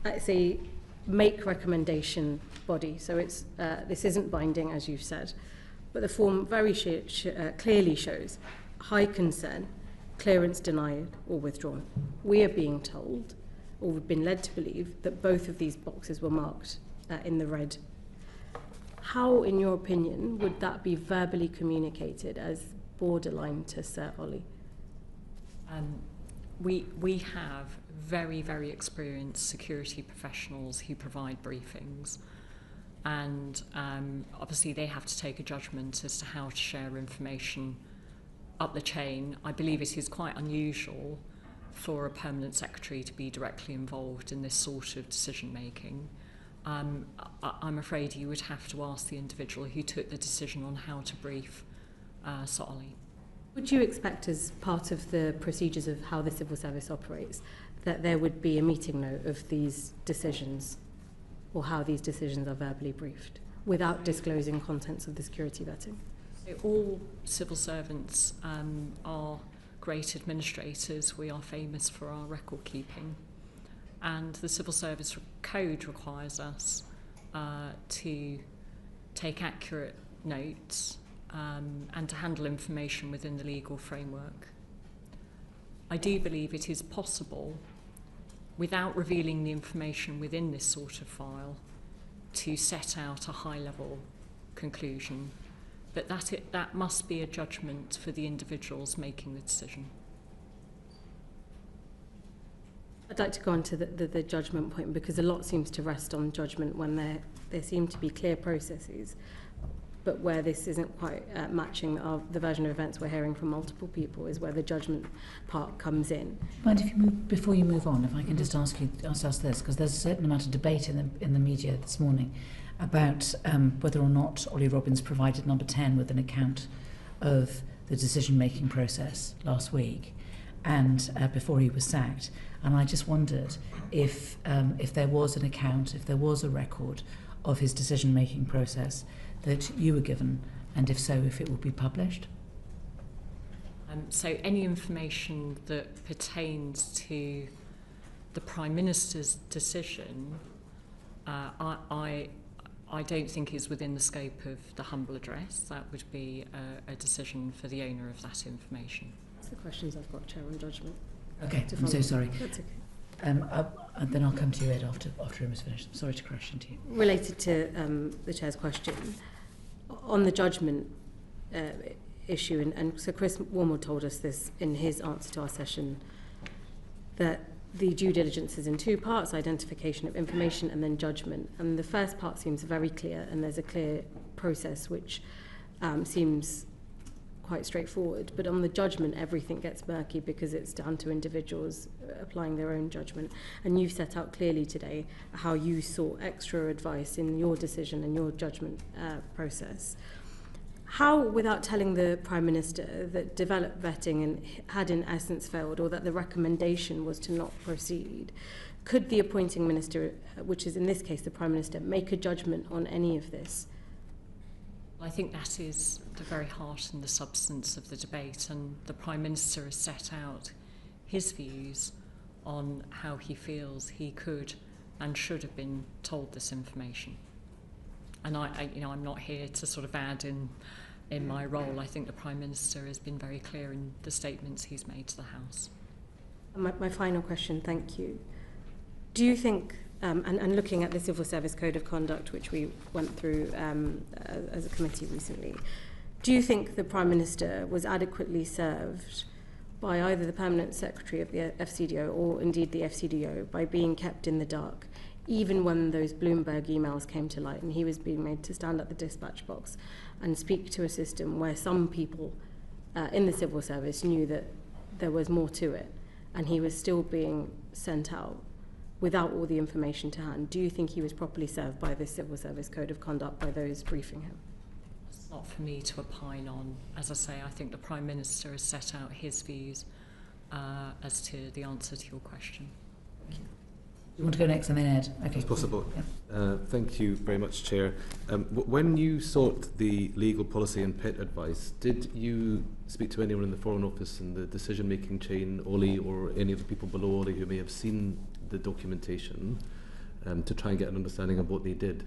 It's a make recommendation body, so it's this isn't binding, as you've said, but the form very clearly shows high concern, clearance denied or withdrawn. We are being told, or we've been led to believe, that both of these boxes were marked in the red. How, in your opinion, would that be verbally communicated as borderline to Sir Ollie? We have very, very experienced security professionals who provide briefings, and obviously they have to take a judgment as to how to share information up the chain. I believe it is quite unusual for a permanent secretary to be directly involved in this sort of decision making. I'm afraid you would have to ask the individual who took the decision on how to brief Sir Ollie. Would you expect, as part of the procedures of how the civil service operates, that there would be a meeting note of these decisions, or how these decisions are verbally briefed, without disclosing contents of the security vetting? So all civil servants are great administrators. We are famous for our record keeping. And the Civil Service Code requires us to take accurate notes and to handle information within the legal framework. I do believe it is possible, without revealing the information within this sort of file, to set out a high-level conclusion, but that must be a judgment for the individuals making the decision. I'd like to go on to the judgment point, because a lot seems to rest on judgment when there seem to be clear processes, but where this isn't quite matching the version of events we're hearing from multiple people is where the judgment part comes in. Mind if you move, before you move on, if I can just ask this, because there's a certain amount of debate in the media this morning about whether or not Ollie Robbins provided Number 10 with an account of the decision-making process last week and before he was sacked. And I just wondered if there was an account, if there was a record of his decision-making process that you were given, and if so, if it would be published. So any information that pertains to the Prime Minister's decision, I don't think is within the scope of the humble address. That would be a decision for the owner of that information. That's the questions I've got, Chair, on judgment. Okay, I'm so sorry. That's okay. And then I'll come to you, Ed, after Em is finished. Sorry to crash into you. Related to the Chair's question, on the judgment issue, and so Chris Wormwood told us this in his answer to our session, that the due diligence is in two parts: identification of information and then judgment. And the first part seems very clear, and there's a clear process which seems quite straightforward. But on the judgment, everything gets murky because it's down to individuals applying their own judgment. And you've set out clearly today how you sought extra advice in your decision and your judgment process. How, without telling the Prime Minister that developed vetting and had in essence failed, or that the recommendation was to not proceed, could the appointing minister, which is in this case the Prime Minister, make a judgment on any of this? I think that is the very heart and the substance of the debate, and the Prime Minister has set out his views on how he feels he could and should have been told this information. And I'm not here to sort of add in my role. I think the Prime Minister has been very clear in the statements he's made to the House. My final question, thank you. Do you think, and looking at the Civil Service Code of Conduct, which we went through as a committee recently, do you think the Prime Minister was adequately served by either the permanent secretary of the FCDO or indeed the FCDO by being kept in the dark, even when those Bloomberg emails came to light and he was being made to stand at the dispatch box and speak to a system where some people in the civil service knew that there was more to it, and he was still being sent out without all the information to hand. Do you think he was properly served by the Civil Service Code of Conduct by those briefing him? It's not for me to opine on. As I say, I think the Prime Minister has set out his views as to the answer to your question. You want to go next and then Ed? Okay. If possible. Yeah. Thank you very much, Chair. When you sought the legal policy and PIT advice, did you speak to anyone in the Foreign Office and the decision-making chain, Ollie, or any of the people below Ollie who may have seen the documentation to try and get an understanding of what they did?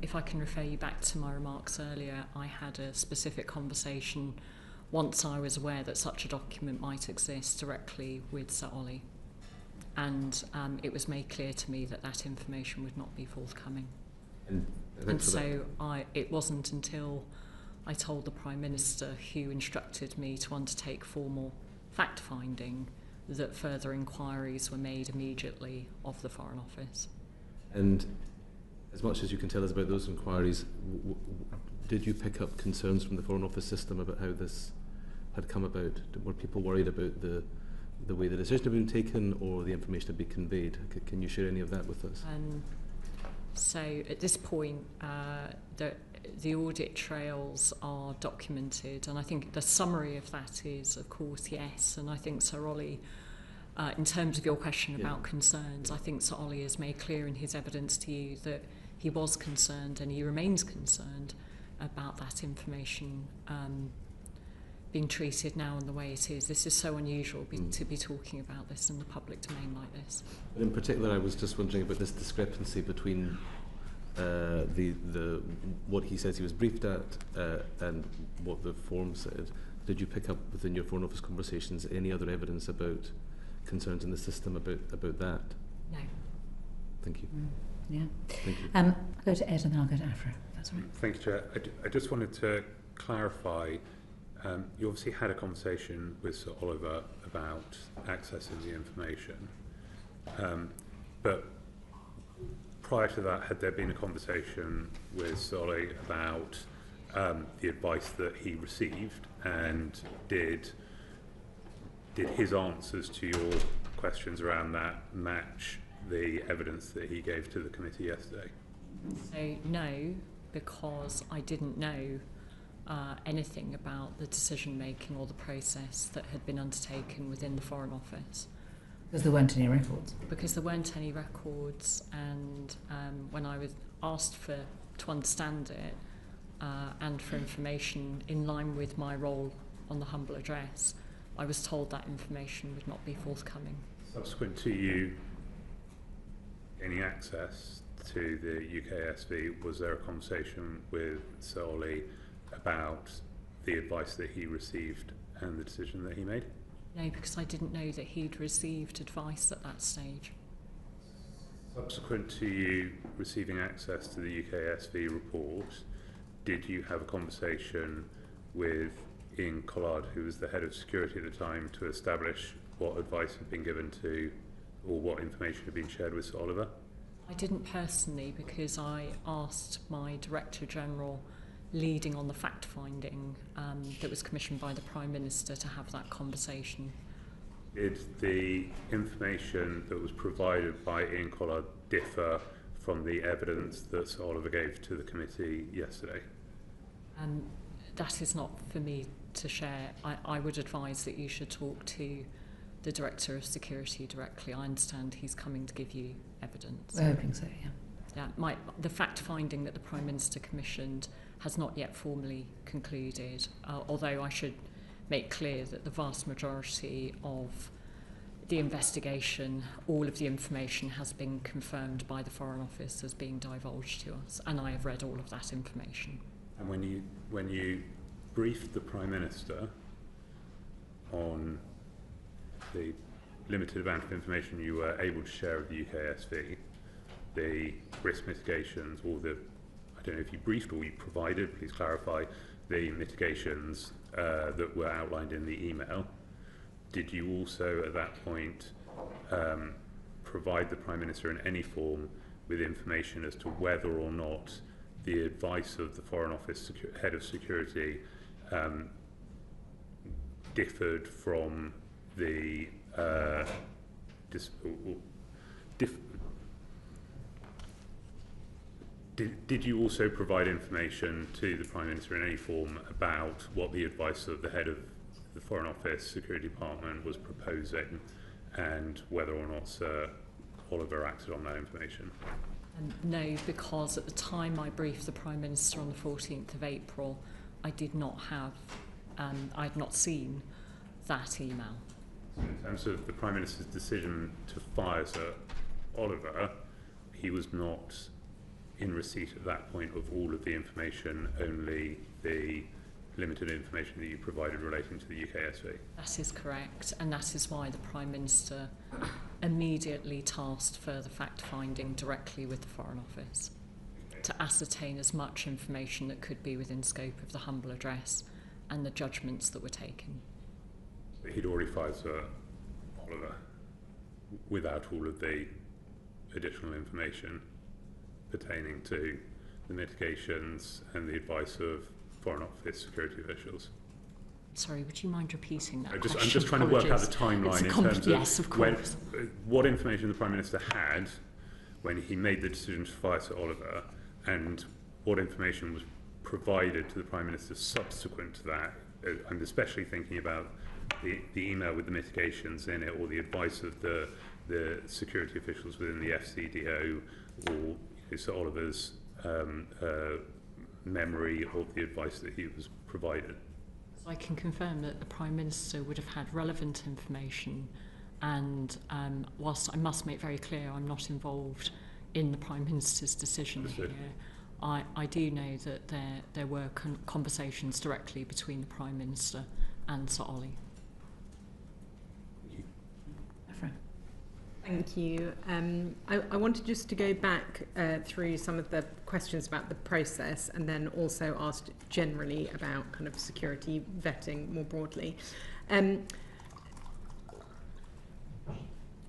If I can refer you back to my remarks earlier, I had a specific conversation once I was aware that such a document might exist directly with Sir Ollie. And it was made clear to me that that information would not be forthcoming. And so it wasn't until I told the Prime Minister, who instructed me to undertake formal fact-finding, that further inquiries were made immediately of the Foreign Office. And as much as you can tell us about those inquiries, did you pick up concerns from the Foreign Office system about how this had come about? Were people worried about the way the decision had been taken or the information had been conveyed? Can you share any of that with us? So at this point, the audit trails are documented, and I think the summary of that is, of course, yes. And I think Sir Ollie, in terms of your question about concerns, I think Sir Ollie has made clear in his evidence to you that he was concerned and he remains concerned about that information being treated now in the way it is. This is so unusual to be talking about this in the public domain like this. But in particular, I was just wondering about this discrepancy between the what he says he was briefed at and what the form said. Did you pick up within your Foreign Office conversations any other evidence about concerns in the system about that? No. Thank you. Yeah. Thank you. I'll go to Ed and then I'll go to Afra. That's all right. Thank you, Chair. I just wanted to clarify, you obviously had a conversation with Sir Oliver about accessing the information, but prior to that, had there been a conversation with Sir Ollie about the advice that he received, and did his answers to your questions around that match the evidence that he gave to the committee yesterday? So no, because I didn't know anything about the decision making or the process that had been undertaken within the Foreign Office. Because there weren't any records. Because there weren't any records, and when I was asked to understand it and for information in line with my role on the humble address, I was told that information would not be forthcoming. Subsequent to you gaining access to the UKSV, was there a conversation with Sir Ollie about the advice that he received and the decision that he made? No, because I didn't know that he'd received advice at that stage. Subsequent to you receiving access to the UKSV report, did you have a conversation with Ian Collard, who was the head of security at the time, to establish what advice had been given to, or what information had been shared with Sir Oliver? I didn't personally, because I asked my Director General leading on the fact-finding that was commissioned by the Prime Minister to have that conversation. Did the information that was provided by Ian Collard differ from the evidence that Sir Oliver gave to the committee yesterday? That is not for me to share. I would advise that you should talk to the Director of Security directly. I understand he's coming to give you evidence. We're hoping so, yeah. Yeah, the fact-finding that the Prime Minister commissioned has not yet formally concluded, although I should make clear that the vast majority of the investigation, all of the information has been confirmed by the Foreign Office as being divulged to us, and I have read all of that information. And when you briefed the Prime Minister on the limited amount of information you were able to share with the UKSV, the risk mitigations, or I don't know if you briefed or you provided, please clarify, the mitigations that were outlined in the email, did you also at that point provide the Prime Minister in any form with information as to whether or not the advice of the Foreign Office Head of Security differed from the Did you also provide information to the Prime Minister in any form about what the advice of the head of the Foreign Office Security Department was proposing and whether or not Sir Oliver acted on that information? No, because at the time I briefed the Prime Minister on the 14th of April, I did not have, I had not seen that email. In terms of the Prime Minister's decision to fire Sir Oliver, he was not in receipt at that point of all of the information, only the limited information that you provided relating to the UKSV. That is correct, and that is why the Prime Minister immediately tasked further fact-finding directly with the Foreign Office to ascertain as much information that could be within scope of the humble address and the judgments that were taken. He'd already fired Sir Oliver without all of the additional information pertaining to the mitigations and the advice of Foreign Office security officials. Sorry, would you mind repeating that I'm question? just trying to work out the timeline in terms yes, of what information the Prime Minister had when he made the decision to fire Sir Oliver, and what information was provided to the Prime Minister subsequent to that. I'm especially thinking about the email with the mitigations in it, or the advice of the security officials within the FCDO, or Sir Oliver's memory of the advice that he was provided. So I can confirm that the Prime Minister would have had relevant information, and whilst I must make very clear I'm not involved in the Prime Minister's decision here, I do know that there were conversations directly between the Prime Minister and Sir Ollie. Thank you. I wanted just to go back through some of the questions about the process, and then also asked generally about kind of security vetting more broadly.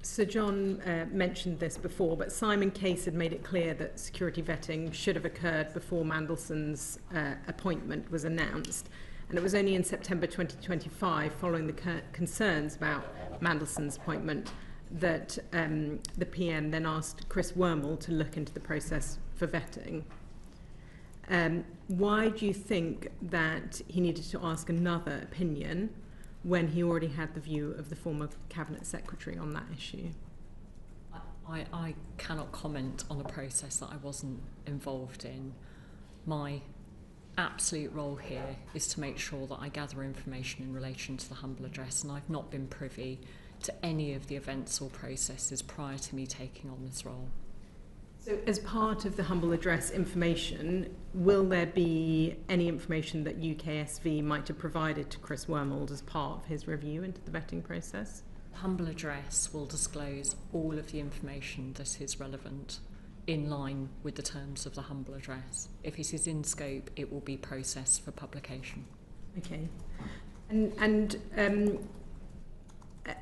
Sir John mentioned this before, but Simon Case had made it clear that security vetting should have occurred before Mandelson's appointment was announced. And it was only in September 2025, following the concerns about Mandelson's appointment, that the PM then asked Chris Wormald to look into the process for vetting. Why do you think that he needed to ask another opinion when he already had the view of the former Cabinet Secretary on that issue? I cannot comment on a process that I wasn't involved in. My absolute role here is to make sure that I gather information in relation to the humble address, and I've not been privy to any of the events or processes prior to me taking on this role. So as part of the humble address information, will there be any information that UKSV might have provided to Chris Wormald as part of his review into the vetting process? The humble address will disclose all of the information that is relevant in line with the terms of the humble address. If it is in scope, it will be processed for publication. Okay. And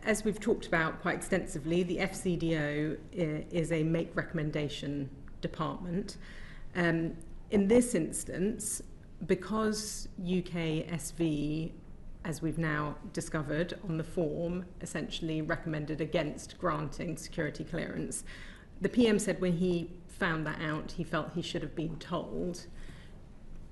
as we've talked about quite extensively, the FCDO is a make recommendation department. In this instance, because UKSV, as we've now discovered on the form, essentially recommended against granting security clearance, the PM said when he found that out, he felt he should have been told.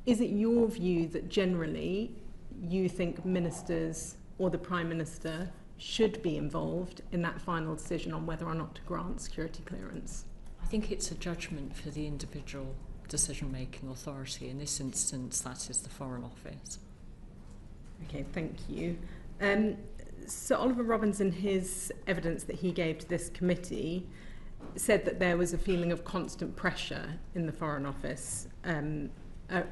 Is it your view that generally you think ministers or the Prime Minister should be involved in that final decision on whether or not to grant security clearance? I think it's a judgment for the individual decision-making authority. In this instance, that is the Foreign Office. Okay, thank you. Sir Oliver Robbins, in his evidence that he gave to this committee, said that there was a feeling of constant pressure in the Foreign Office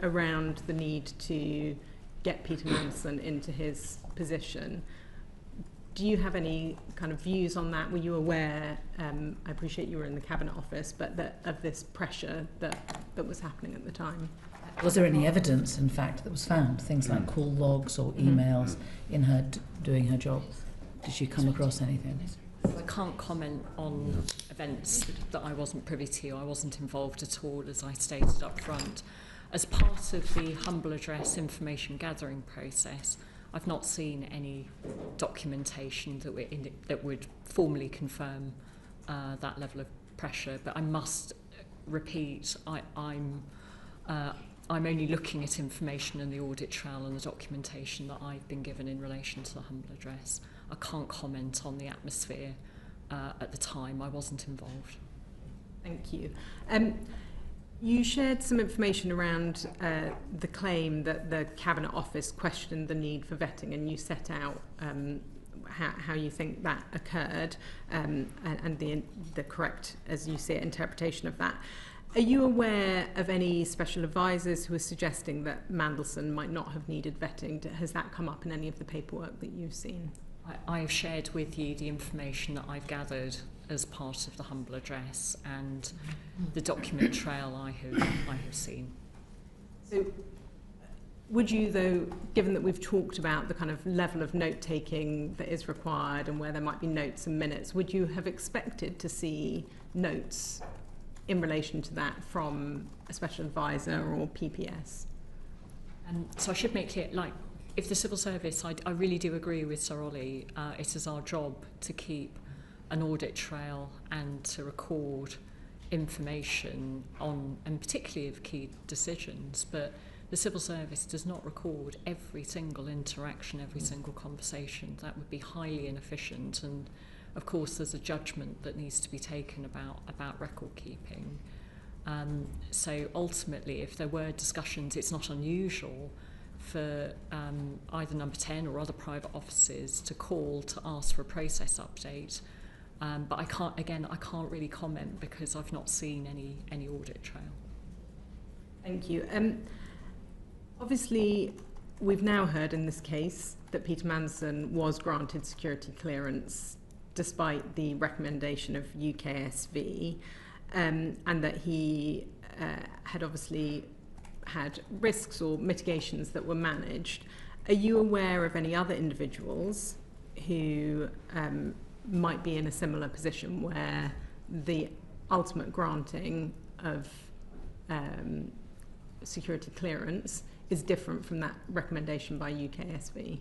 around the need to get Peter Mandelson into his position. Do you have any kind of views on that? Were you aware, I appreciate you were in the Cabinet Office, but of this pressure that was happening at the time? Was there any evidence, in fact, that was found? Things like call logs or emails in her doing her job? Did she come across anything? I can't comment on events that I wasn't privy to. I wasn't involved at all, as I stated up front. As part of the humble address information gathering process, I've not seen any documentation that would formally confirm that level of pressure. But I must repeat, I'm only looking at information in the audit trail and the documentation that I've been given in relation to the humble address. I can't comment on the atmosphere at the time. I wasn't involved. Thank you. You shared some information around the claim that the Cabinet Office questioned the need for vetting, and you set out how you think that occurred and the correct, as you see it, interpretation of that. Are you aware of any special advisors who are suggesting that Mandelson might not have needed vetting? Has that come up in any of the paperwork that you've seen? I have shared with you the information that I've gathered as part of the humble address and the document trail I have seen. So would you, though, given that we've talked about the kind of level of note-taking that is required and where there might be notes and minutes, would you have expected to see notes in relation to that from a special advisor or PPS? So I should make clear, like, if the civil service, I really do agree with Sir Ollie, it is our job to keep an audit trail and to record information on, and particularly of key decisions, but the civil service does not record every single interaction, every single conversation. That would be highly inefficient, and of course there's a judgment that needs to be taken about record keeping. So ultimately, if there were discussions, it's not unusual for either Number 10 or other private offices to call to ask for a process update. But I can't really comment because I've not seen any audit trail. Thank you. Obviously, we've now heard in this case that Peter Mandelson was granted security clearance despite the recommendation of UKSV, and that he had obviously had risks or mitigations that were managed. Are you aware of any other individuals who might be in a similar position where the ultimate granting of security clearance is different from that recommendation by UKSV?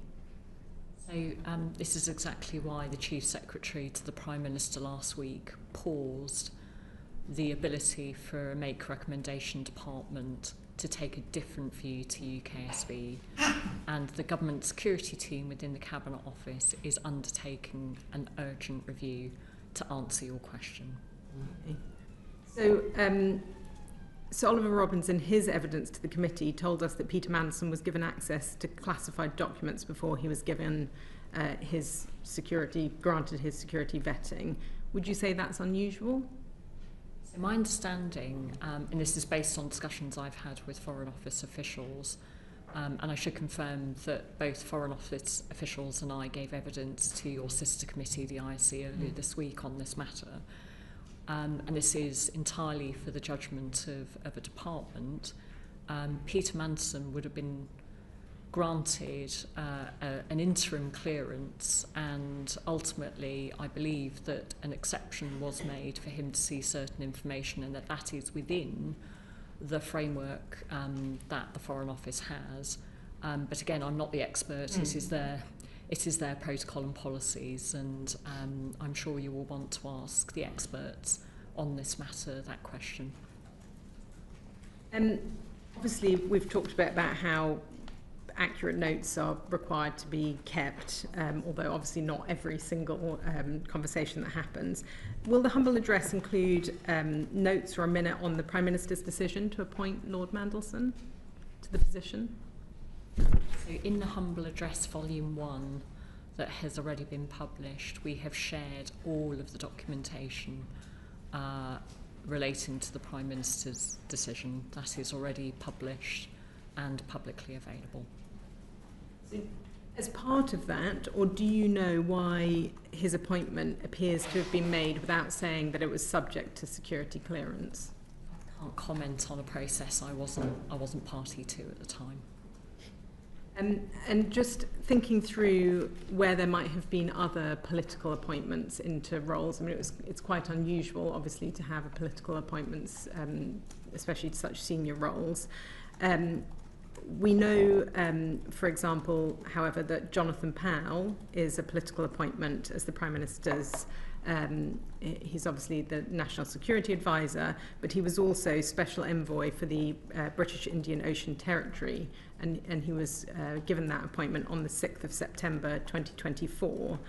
So this is exactly why the Chief Secretary to the Prime Minister last week paused the ability for a Make Recommendation Department to take a different view to UKSV, and the Government Security Team within the Cabinet Office is undertaking an urgent review to answer your question. Okay. So, Sir Oliver Robbins, in his evidence to the committee, told us that Peter Mandelson was given access to classified documents before he was given granted his security vetting. Would you say that's unusual? So my understanding, and this is based on discussions I've had with Foreign Office officials, and I should confirm that both Foreign Office officials and I gave evidence to your sister committee, the ISC, earlier this week on this matter. And this is entirely for the judgment of a department. Peter Mandelson would have been granted an interim clearance, and ultimately I believe that an exception was made for him to see certain information, and that is within the framework that the Foreign Office has. But again, I'm not the expert. It is their protocol and policies, and I'm sure you will want to ask the experts on this matter that question. Obviously, we've talked a bit about how accurate notes are required to be kept, although obviously not every single conversation that happens. Will the humble address include notes or a minute on the Prime Minister's decision to appoint Lord Mandelson to the position? So in the humble address volume 1 that has already been published, we have shared all of the documentation relating to the Prime Minister's decision. That is already published and publicly available. So, as part of that, or do you know why his appointment appears to have been made without saying that it was subject to security clearance? can't comment on a process I wasn't party to at the time. And just thinking through where there might have been other political appointments into roles. I mean, it's quite unusual, obviously, to have a political appointments, especially to such senior roles. We know, for example, however, that Jonathan Powell is a political appointment as the Prime Minister's. He's obviously the National Security Advisor, but he was also Special Envoy for the British Indian Ocean Territory, and he was given that appointment on the 6th of September 2024.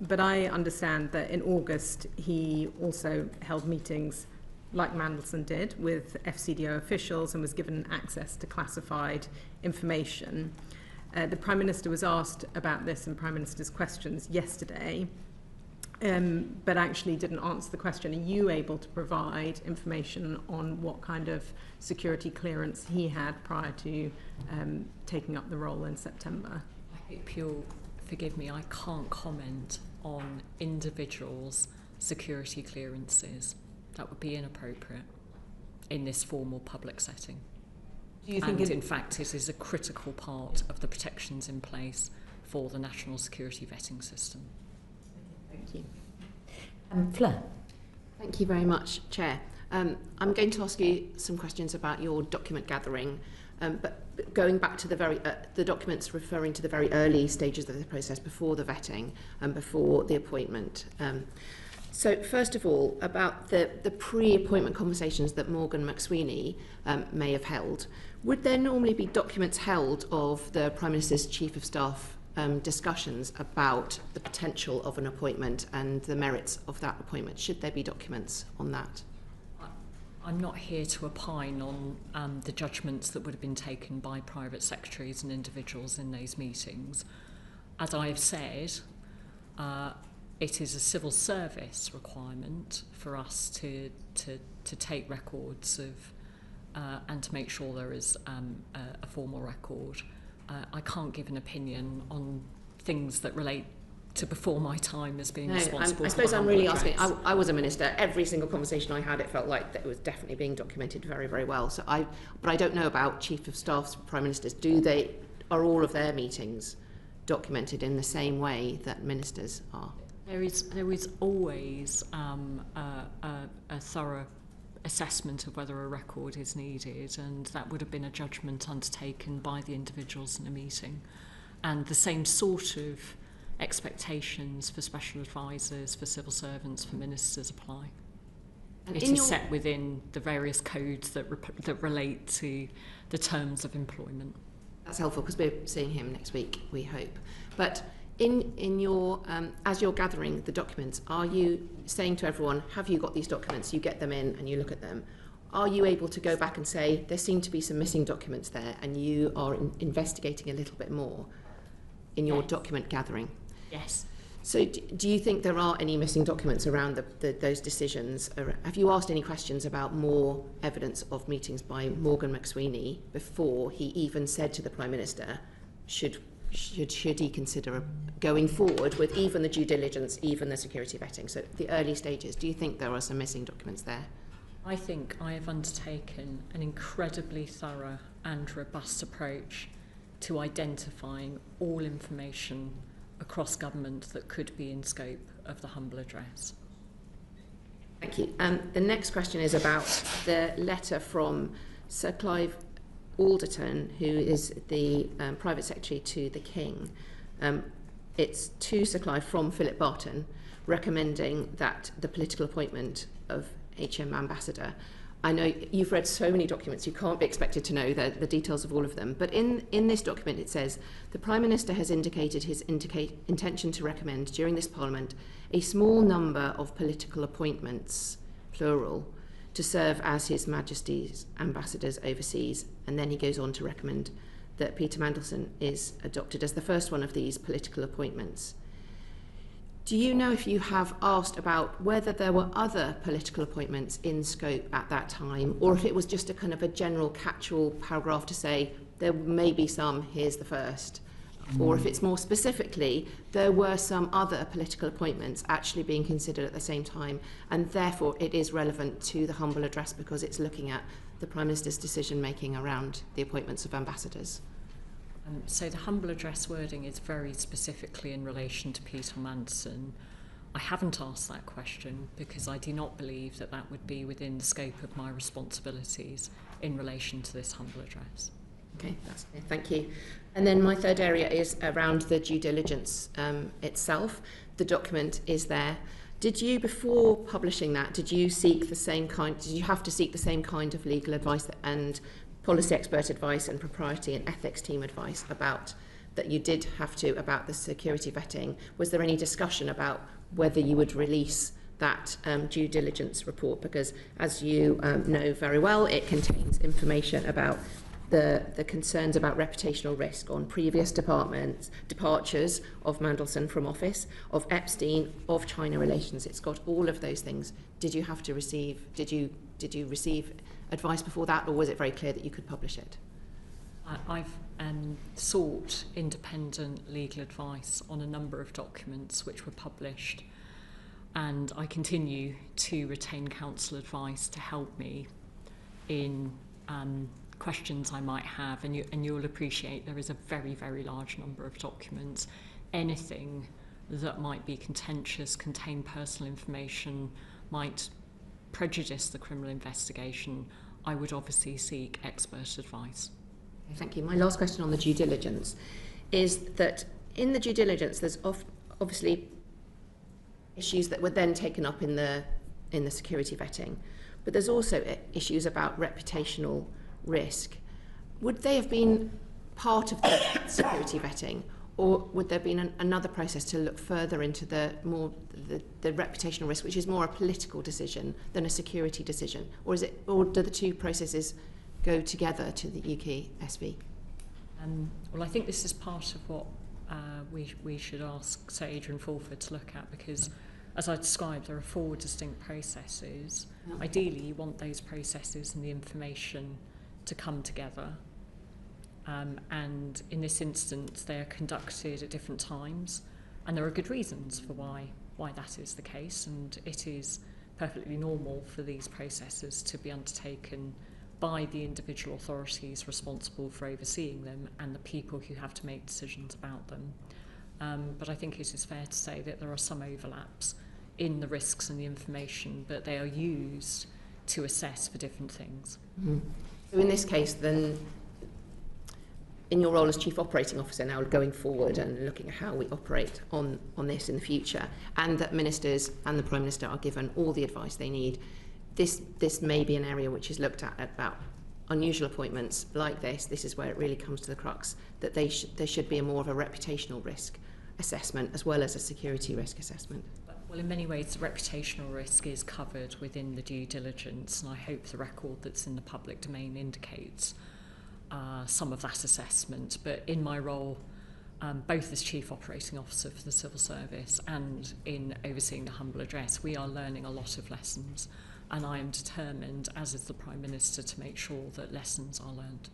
But I understand that in August he also held meetings like Mandelson did with FCDO officials and was given access to classified information. The Prime Minister was asked about this in Prime Minister's questions yesterday, but actually didn't answer the question. Are you able to provide information on what kind of security clearance he had prior to taking up the role in September? I hope you'll forgive me, I can't comment on individuals' security clearances. That would be inappropriate in this formal public setting. Do you think in fact, it is a critical part of the protections in place for the national security vetting system. Thank you. Fleur. Thank you very much, Chair. I'm going to ask you some questions about your document gathering, but going back to the documents referring to the very early stages of the process before the vetting and before the appointment. So first of all, about the pre-appointment conversations that Morgan McSweeney may have held, would there normally be documents held of the Prime Minister's Chief of Staff discussions about the potential of an appointment and the merits of that appointment? Should there be documents on that? I'm not here to opine on the judgments that would have been taken by private secretaries and individuals in those meetings. As I have said, it is a civil service requirement for us to take records of and to make sure there is a formal record. I can't give an opinion on things that relate to before my time as being responsible. I suppose I'm really asking. I was a minister. Every single conversation I had, it felt like that it was definitely being documented very, very well. So but I don't know about Chief of Staffs, Prime Ministers. Are all of their meetings documented in the same way that ministers are? There is always a thorough assessment of whether a record is needed, and that would have been a judgment undertaken by the individuals in a meeting. And the same sort of expectations for special advisors, for civil servants, for ministers apply. And it is set within the various codes that relate to the terms of employment. That's helpful because we're seeing him next week, we hope. But in your as you're gathering the documents, are you saying to everyone, have you got these documents? You get them in and you look at them. Are you able to go back and say, there seem to be some missing documents there, and you are investigating a little bit more in your document gathering? Yes. So do you think there are any missing documents around those decisions? Have you asked any questions about more evidence of meetings by Morgan McSweeney before he even said to the Prime Minister, should he consider going forward with even the due diligence, even the security vetting? So the early stages, do you think there are some missing documents there? I think I have undertaken an incredibly thorough and robust approach to identifying all information across government that could be in scope of the humble address. Thank you. The next question is about the letter from Sir Clive Alderton, who is the private secretary to the King. It's to Sir Clive from Philip Barton, recommending that the political appointment of HM Ambassador. I know you've read so many documents, you can't be expected to know the details of all of them, but in this document it says, the Prime Minister has indicated his intention to recommend during this Parliament a small number of political appointments, plural, to serve as His Majesty's ambassadors overseas. And then he goes on to recommend that Peter Mandelson is adopted as the first one of these political appointments. Do you know if you have asked about whether there were other political appointments in scope at that time, or if it was just a kind of a general catch-all paragraph to say there may be some, here's the first? or if it's more specifically, there were some other political appointments actually being considered at the same time, and therefore it is relevant to the humble address because it's looking at the Prime Minister's decision making around the appointments of ambassadors. So the humble address wording is very specifically in relation to Peter Mandelson. I haven't asked that question because I do not believe that that would be within the scope of my responsibilities in relation to this humble address. Okay, that's clear. Thank you. And then my third area is around the due diligence itself. The document is there. Did you, before publishing that, did you have to seek the same kind of legal advice and policy expert advice and propriety and ethics team advice about that you did have to about the security vetting? Was there any discussion about whether you would release that due diligence report? Because as you know very well, it contains information about the concerns about reputational risk on previous departures of Mandelson from office, of Epstein, of China relations. It's got all of those things. Did you receive advice before that, or was it very clear that you could publish it? I've sought independent legal advice on a number of documents which were published, and I continue to retain counsel advice to help me in questions I might have, and you'll appreciate there is a very, very large number of documents. Anything that might be contentious, contain personal information, might prejudice the criminal investigation, I would obviously seek expert advice. Thank you. My last question on the due diligence is that in the due diligence there's obviously issues that were then taken up in the security vetting, but there's also issues about reputational risk. Would they have been part of the security vetting, or would there have been another process to look further into the reputational risk, which is more a political decision than a security decision, or do the two processes go together to the UK SV? Well, I think this is part of what we should ask Sir Adrian Fulford to look at, because as I described, there are 4 distinct processes. Ideally, you want those processes and the information to come together. And in this instance, they are conducted at different times, and there are good reasons for why that is the case, and it is perfectly normal for these processes to be undertaken by the individual authorities responsible for overseeing them and the people who have to make decisions about them. But I think it is fair to say that there are some overlaps in the risks and the information, but they are used to assess for different things. Mm-hmm. So in this case, then, in your role as Chief Operating Officer now going forward and looking at how we operate on this in the future, and that ministers and the Prime Minister are given all the advice they need, this may be an area which is looked at about unusual appointments like this. This is where it really comes to the crux, that there should be more of a reputational risk assessment as well as a security risk assessment. Well, in many ways, the reputational risk is covered within the due diligence, and I hope the record that's in the public domain indicates some of that assessment. But in my role, both as Chief Operating Officer for the Civil Service and in overseeing the humble address, we are learning a lot of lessons, and I am determined, as is the Prime Minister, to make sure that lessons are learned.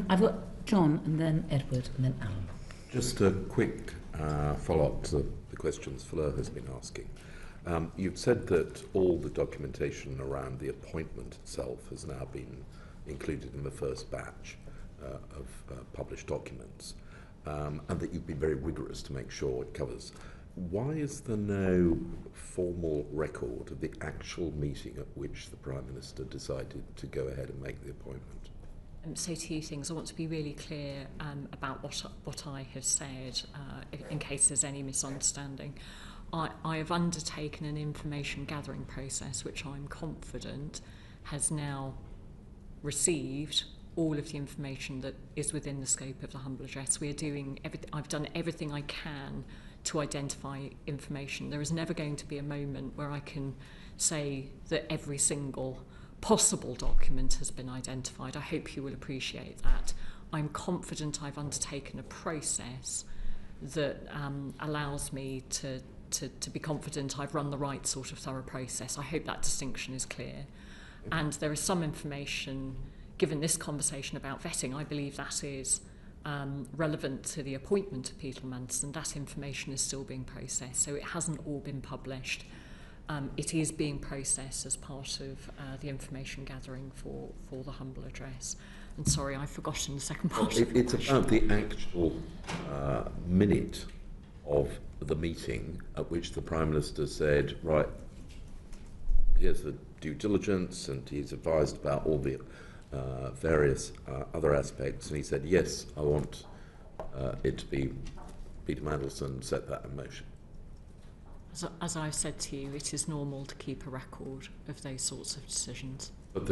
I've got John, and then Edward, and then Alan. Just a quick follow-up to the questions Fleur has been asking. You've said that all the documentation around the appointment itself has now been included in the first batch of published documents, and that you've been very rigorous to make sure it covers. Why is there no formal record of the actual meeting at which the Prime Minister decided to go ahead and make the appointment? So 2 things. I want to be really clear about what I have said, in case there's any misunderstanding. I have undertaken an information gathering process which I'm confident has now received all of the information that is within the scope of the humble address. I've done everything I can to identify information. There is never going to be a moment where I can say that every single possible document has been identified. I hope you will appreciate that. I'm confident I've undertaken a process that allows me to be confident I've run the right sort of thorough process. I hope that distinction is clear. And there is some information, given this conversation about vetting, I believe that is relevant to the appointment of Peter Mandelson, that information is still being processed, so it hasn't all been published. It is being processed as part of the information gathering for the humble address. And sorry, I've forgotten the second part. It's about the actual minute of the meeting at which the Prime Minister said, right, here's the due diligence, and he's advised about all the various other aspects, and he said, yes, I want it to be Peter Mandelson set that in motion. As I've said to you, it is normal to keep a record of those sorts of decisions. But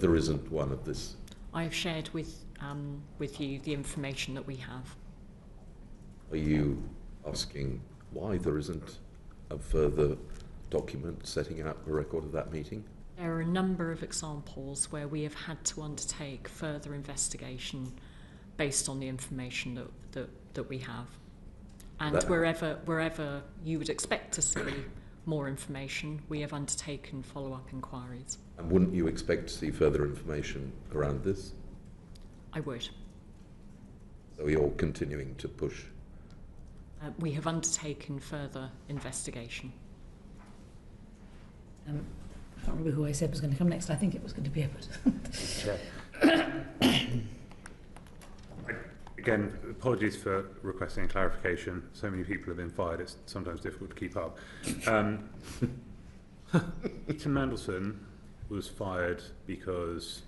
there isn't one of this. I have shared with you the information that we have. Are you asking why there isn't a further document setting out a record of that meeting? There are a number of examples where we have had to undertake further investigation based on the information that we have. And wherever you would expect to see more information, we have undertaken follow-up inquiries. And wouldn't you expect to see further information around this? I would. So you're continuing to push? We have undertaken further investigation. I can't remember who I said was going to come next. I think it was going to be Edward. Again, apologies for requesting a clarification. So many people have been fired, it's sometimes difficult to keep up. Peter Mandelson was fired because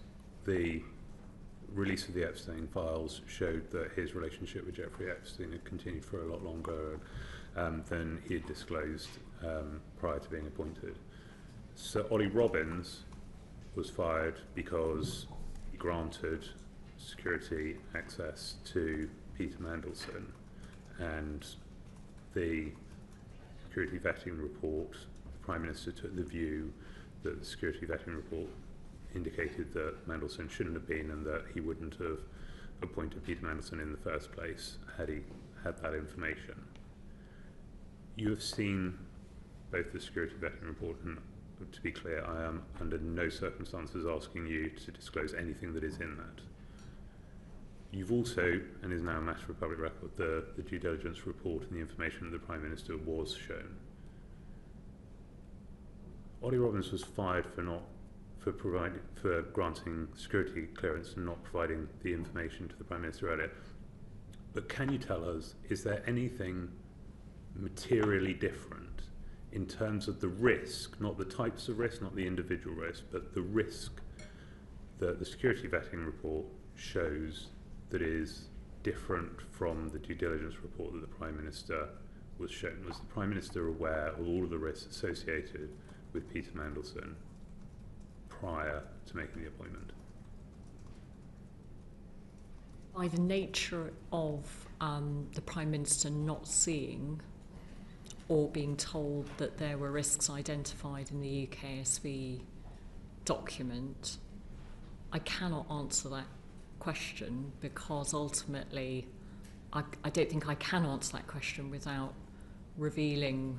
the release of the Epstein files showed that his relationship with Jeffrey Epstein had continued for a lot longer than he had disclosed prior to being appointed. Sir Ollie Robbins was fired because he granted security access to Peter Mandelson, and the security vetting report, the Prime Minister took the view that the security vetting report indicated that Mandelson shouldn't have been, and that he wouldn't have appointed Peter Mandelson in the first place had he had that information. You have seen both the security vetting report, and to be clear, I am under no circumstances asking you to disclose anything that is in that. You've also, and is now a matter of public record, the due diligence report and the information that the Prime Minister was shown. Ollie Robbins was fired for granting security clearance and not providing the information to the Prime Minister earlier. But can you tell us, is there anything materially different in terms of the risk, not the types of risk, not the individual risk, but the risk that the security vetting report shows that is different from the due diligence report that the Prime Minister was shown? Was the Prime Minister aware of all of the risks associated with Peter Mandelson prior to making the appointment? By the nature of the Prime Minister not seeing or being told that there were risks identified in the UKSV document, I cannot answer that question, because ultimately I don't think I can answer that question without revealing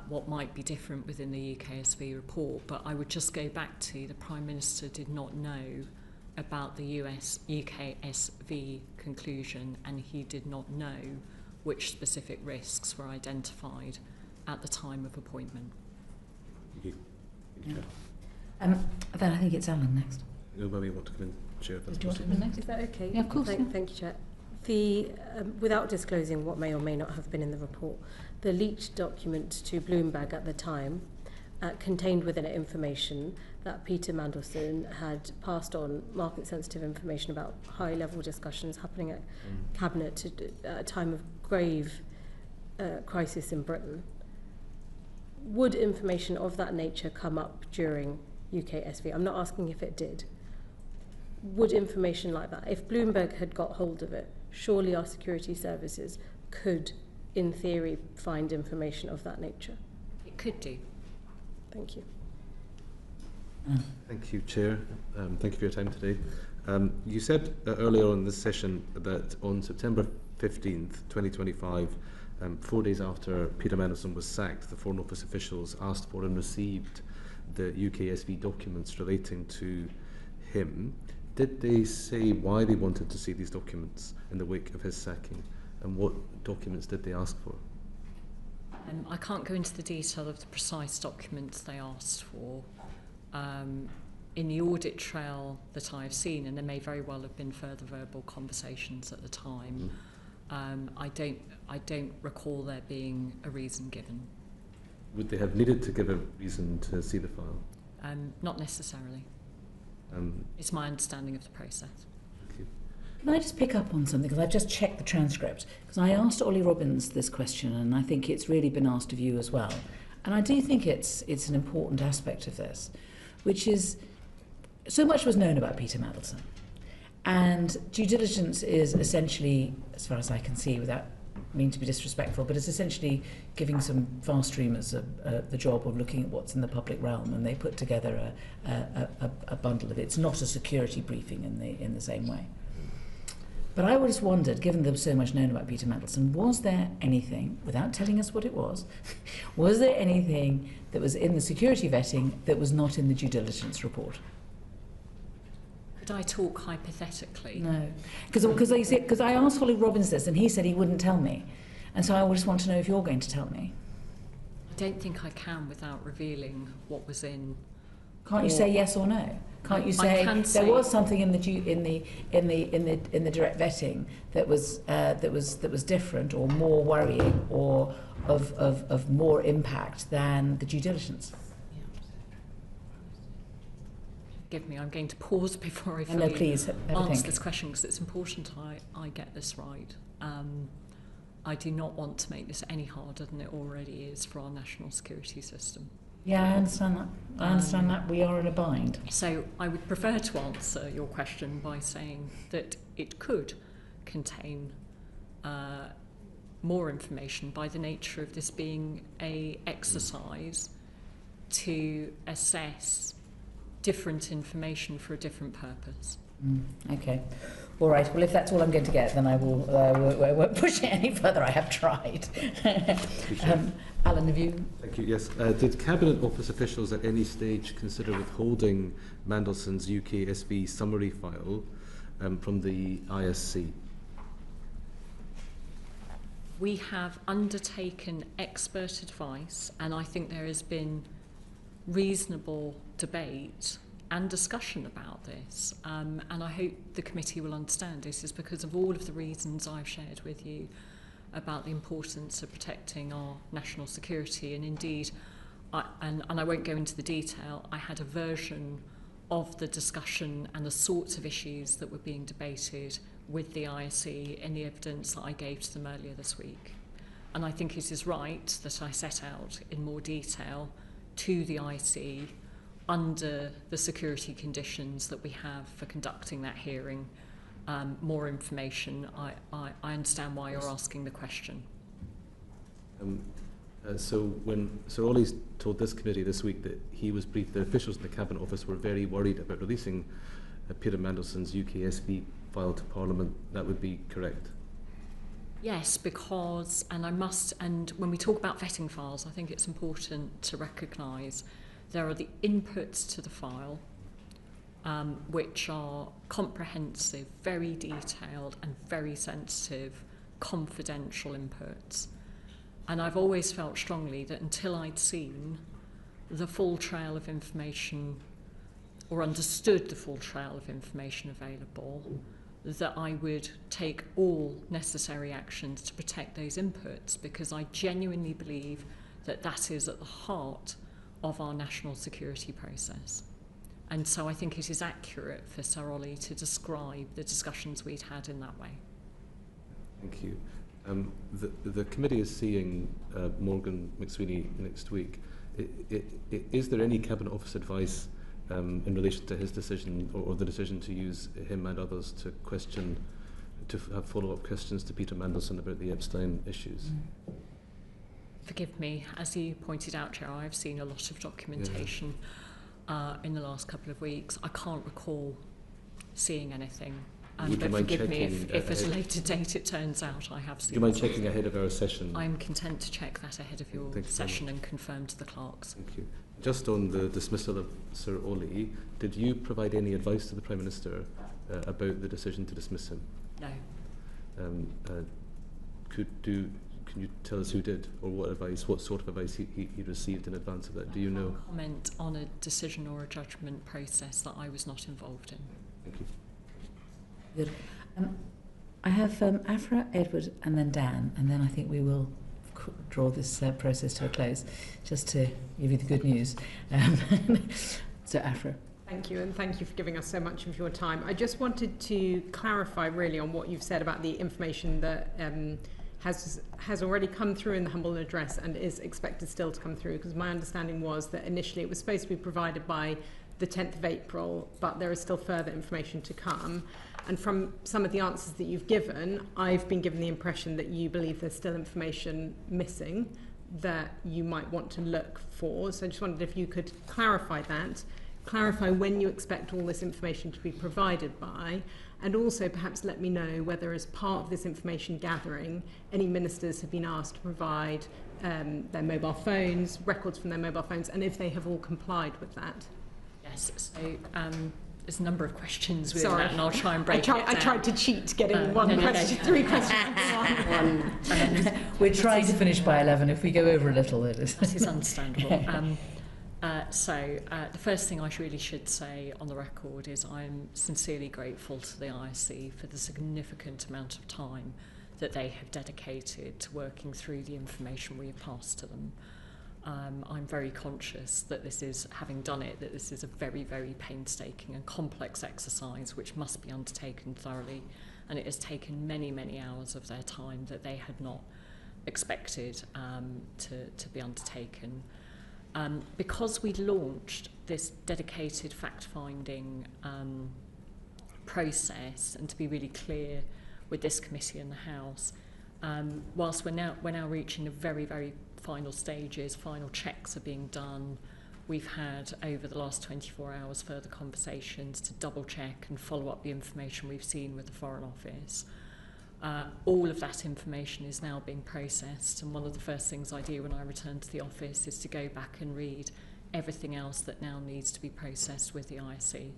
what might be different within the UKSV report. But I would just go back to the Prime Minister did not know about the UKSV conclusion, and he did not know which specific risks were identified at the time of appointment. Thank you. Then I think it's Alan next. Nobody want to come in, Chair? Do you want to come in next? Is that okay? Yeah, of course. Thank you, Chair. Without disclosing what may or may not have been in the report, the leaked document to Bloomberg at the time contained within it information that Peter Mandelson had passed on market-sensitive information about high-level discussions happening at Cabinet at a time of grave crisis in Britain. Would information of that nature come up during UKSV? I'm not asking if it did. Would information like that, if Bloomberg had got hold of it, surely our security services could, in theory, find information of that nature? It could do. Thank you. Thank you, Chair. Thank you for your time today. You said earlier on in this session that on September 15th, 2025, 4 days after Peter Mandelson was sacked, the Foreign Office officials asked for and received the UKSV documents relating to him. Did they say why they wanted to see these documents in the wake of his sacking, and what documents did they ask for? I can't go into the detail of the precise documents they asked for. In the audit trail that I've seen, and there may very well have been further verbal conversations at the time, I don't recall there being a reason given. Would they have needed to give a reason to see the file? Not necessarily. It's my understanding of the process. Thank you. Can I just pick up on something? Because I've just checked the transcript. Because I asked Ollie Robbins this question, and I think it's really been asked of you as well. And I do think it's an important aspect of this, which is so much was known about Peter Mandelson. And due diligence is essentially, as far as I can see, without meaning to be disrespectful, but it's essentially giving some fast streamers the job of looking at what's in the public realm, and they put together a bundle of it. It's not a security briefing in the same way. But I always wondered, given there was so much known about Peter Mandelson, was there anything, without telling us what it was there anything that was in the security vetting that was not in the due diligence report? Could I talk hypothetically? No, because I asked Ollie Robbins this, and he said he wouldn't tell me, and so I just want to know if you're going to tell me. I don't think I can without revealing what was in. Can't you say yes or no? Can't you say there was something in the direct vetting that was different or more worrying or of more impact than the due diligence? Forgive me, I'm going to pause before I please, answer this question, because it's important I get this right. I do not want to make this any harder than it already is for our national security system. Yeah, I understand that. I understand that. We are in a bind. So I would prefer to answer your question by saying that it could contain more information by the nature of this being an exercise to assess different information for a different purpose. Okay. All right. Well, if that's all I'm going to get, then I won't push it any further. I have tried. Alan, have you? Thank you. Yes. Did Cabinet Office officials at any stage consider withholding Mandelson's UK SV summary file from the ISC? We have undertaken expert advice, and I think there has been reasonable debate and discussion about this, and I hope the committee will understand this is because of all of the reasons I've shared with you about the importance of protecting our national security. And indeed, and I won't go into the detail, I had a version of the discussion and the sorts of issues that were being debated with the ISE in the evidence that I gave to them earlier this week. And I think it is right that I set out in more detail to the IC under the security conditions that we have for conducting that hearing more information. I understand why you're asking the question. So Ollie's told this committee this week that he was briefed, the officials in the Cabinet Office were very worried about releasing Peter Mandelson's UK SV file to Parliament. That would be correct? Yes, because, and when we talk about vetting files, I think it's important to recognise there are the inputs to the file, which are comprehensive, very detailed and very sensitive, confidential inputs. And I've always felt strongly that until I'd seen the full trail of information or understood the full trail of information available, that I would take all necessary actions to protect those inputs, because I genuinely believe that that is at the heart of our national security process. And so I think it is accurate for Sir Ollie to describe the discussions we'd had in that way. Thank you. The committee is seeing Morgan McSweeney next week. Is there any Cabinet Office advice in relation to his decision or the decision to use him and others to have follow-up questions to Peter Mandelson about the Epstein issues? Forgive me, as you pointed out, Chair, I've seen a lot of documentation in the last couple of weeks. I can't recall seeing anything. But forgive me if at a later date it turns out I have seen. Do you mind checking ahead of our session? I'm content to check that ahead of your session and confirm to the clerks. Thank you. Just on the dismissal of Sir Ollie, did you provide any advice to the Prime Minister about the decision to dismiss him? No. Can you tell us who did, or what sort of advice he received in advance of that? Do you know? I can't comment on a decision or a judgment process that I was not involved in. Thank you. Good. I have Afra, Edward, and then Dan, and then I think we will draw this process to a close, just to give you the good news. So, Afra. Thank you, and thank you for giving us so much of your time. I just wanted to clarify really on what you've said about the information that has already come through in the humble address and is expected still to come through, because my understanding was that initially it was supposed to be provided by the 10th of April, but there is still further information to come. And from some of the answers that you've given, I've been given the impression that you believe there's still information missing that you might want to look for. So I just wondered if you could clarify that, clarify when you expect all this information to be provided by, and also perhaps let me know whether as part of this information gathering, any ministers have been asked to provide their mobile phones, records from their mobile phones, and if they have all complied with that. Yes, so there's a number of questions with that, and I'll try and break it down. I tried to cheat getting one question, three questions. We're trying to finish by 11. If we go over a little, it is. That is understandable. So the first thing I really should say on the record is I'm sincerely grateful to the ISC for the significant amount of time that they have dedicated to working through the information we have passed to them. I'm very conscious that this is, having done it, that this is a very, very painstaking and complex exercise which must be undertaken thoroughly, and it has taken many, many hours of their time that they had not expected to be undertaken. Because we launched this dedicated fact-finding process, and to be really clear with this committee and the House, whilst we're now reaching the very, very final stages, final checks are being done. We've had, over the last 24 hours, further conversations to double-check and follow up the information we've seen with the Foreign Office. All of that information is now being processed, and one of the first things I do when I return to the office is to go back and read everything else that now needs to be processed with the ISC.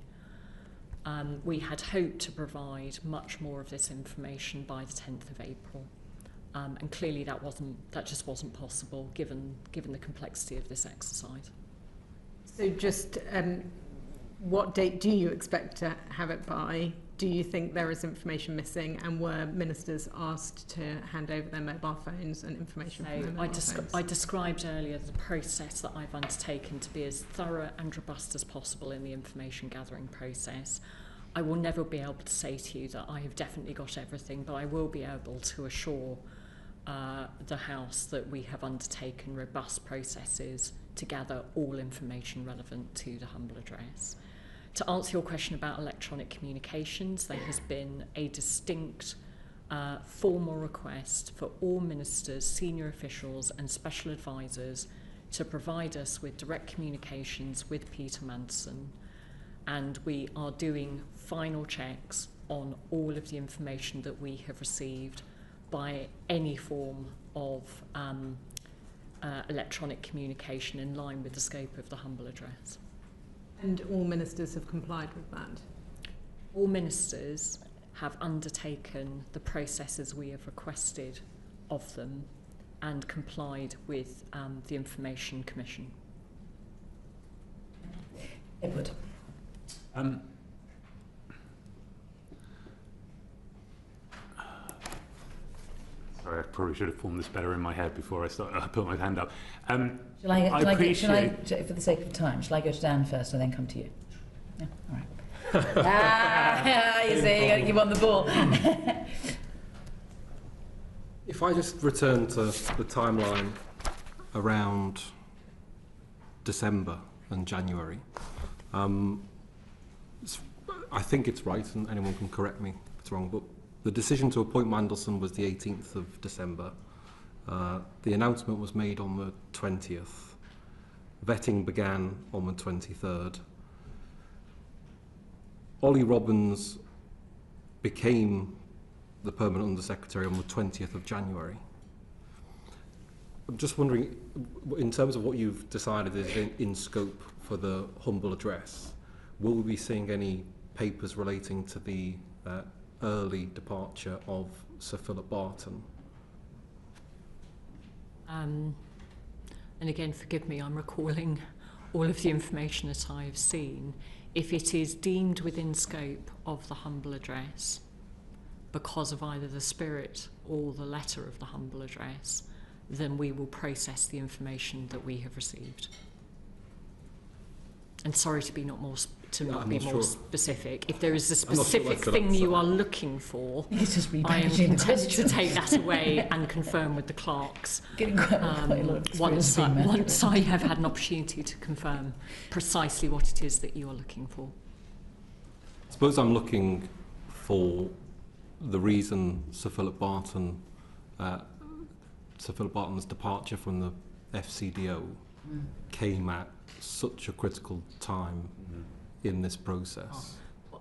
We had hoped to provide much more of this information by the 10th of April. And clearly that just wasn't possible given the complexity of this exercise. So just what date do you expect to have it by? Do you think there is information missing, and were ministers asked to hand over their mobile phones and information from their mobile phones? I described earlier the process that I've undertaken to be as thorough and robust as possible in the information gathering process. I will never be able to say to you that I have definitely got everything, but I will be able to assure the House that we have undertaken robust processes to gather all information relevant to the humble address. To answer your question about electronic communications, there has been a distinct formal request for all ministers, senior officials and special advisors to provide us with direct communications with Peter Mandelson, and we are doing final checks on all of the information that we have received by any form of electronic communication in line with the scope of the humble address. And all ministers have complied with that? All ministers have undertaken the processes we have requested of them and complied with the Information Commission. Edward. Sorry, I probably should have formed this better in my head before I put my hand up. Shall I, for the sake of time, shall I go to Dan first and then come to you? Yeah, all right. You see, you want the ball. If I just return to the timeline around December and January, I think it's right, and anyone can correct me if it's wrong, but the decision to appoint Mandelson was the 18th of December. The announcement was made on the 20th. Vetting began on the 23rd. Ollie Robbins became the permanent Undersecretary on the 20th of January. I'm just wondering, in terms of what you've decided is in scope for the humble address, will we be seeing any papers relating to the early departure of Sir Philip Barton? And again, forgive me, I'm recalling all of the information that I have seen. If it is deemed within scope of the humble address, because of either the spirit or the letter of the humble address, then we will process the information that we have received. And sorry to be not more specific. If there is a specific thing you are looking for, I am content to take that away and confirm with the clerks once I have had an opportunity to confirm precisely what it is that you are looking for. I suppose I'm looking for the reason Sir Philip Barton's departure from the FCDO came at such a critical time in this process.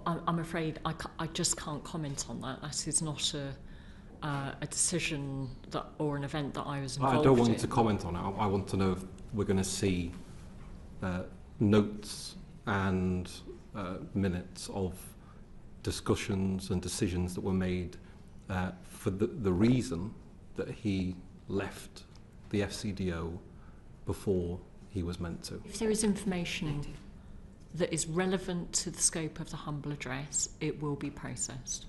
I'm afraid I just can't comment on that. That is not a decision that, or an event that I was involved in. I don't want you to comment on it. I want to know if we're going to see notes and minutes of discussions and decisions that were made for the reason that he left the FCDO before he was meant to. If there is information that is relevant to the scope of the humble address, it will be processed.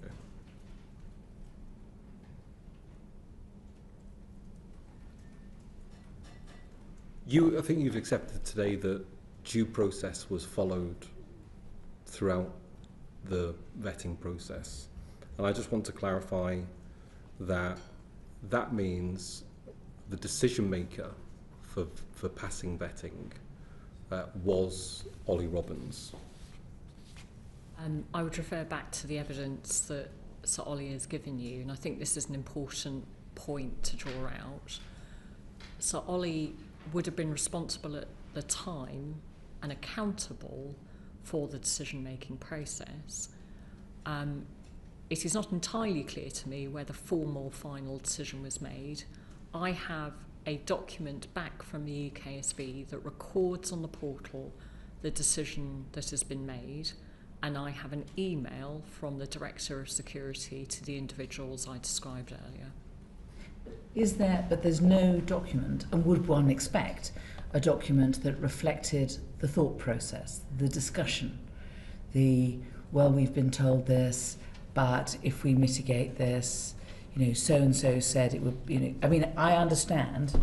Okay. I think you've accepted today that due process was followed throughout the vetting process. And I just want to clarify that that means the decision maker for passing vetting was Ollie Robbins. I would refer back to the evidence that Sir Ollie has given you, and I think this is an important point to draw out. Sir Ollie would have been responsible at the time and accountable for the decision-making process. It is not entirely clear to me where the formal final decision was made. I have a document back from the UKSB that records on the portal the decision that has been made, and I have an email from the Director of Security to the individuals I described earlier. But there's no document, and would one expect a document that reflected the thought process, the discussion, we've been told this, but if we mitigate this, so-and-so said it would, I understand,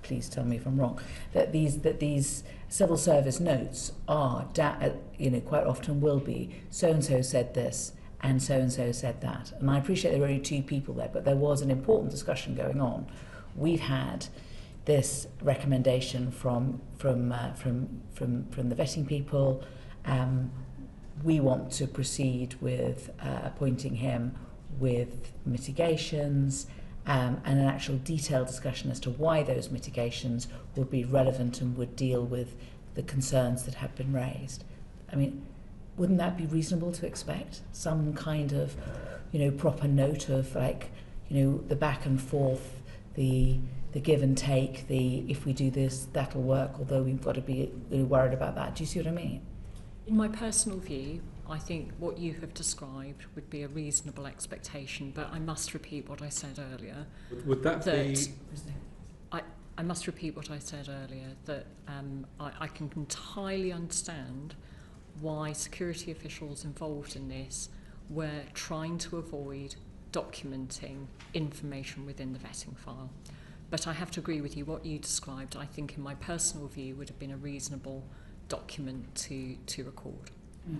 please tell me if I'm wrong, that these civil service notes are, quite often will be, so-and-so said this, and so said that. And I appreciate there were only two people there, but there was an important discussion going on. We've had this recommendation from the vetting people. We want to proceed with appointing him with mitigations and an actual detailed discussion as to why those mitigations would be relevant and would deal with the concerns that have been raised. Wouldn't that be reasonable to expect? Some kind of, proper note of the back and forth, the give and take, if we do this, that'll work, although we've got to be really worried about that. Do you see what I mean? In my personal view, I think what you have described would be a reasonable expectation, but I must repeat what I said earlier. Would that be... I must repeat what I said earlier, that I can entirely understand why security officials involved in this were trying to avoid documenting information within the vetting file. But I have to agree with you, what you described, I think in my personal view, would have been a reasonable document to record. Yes.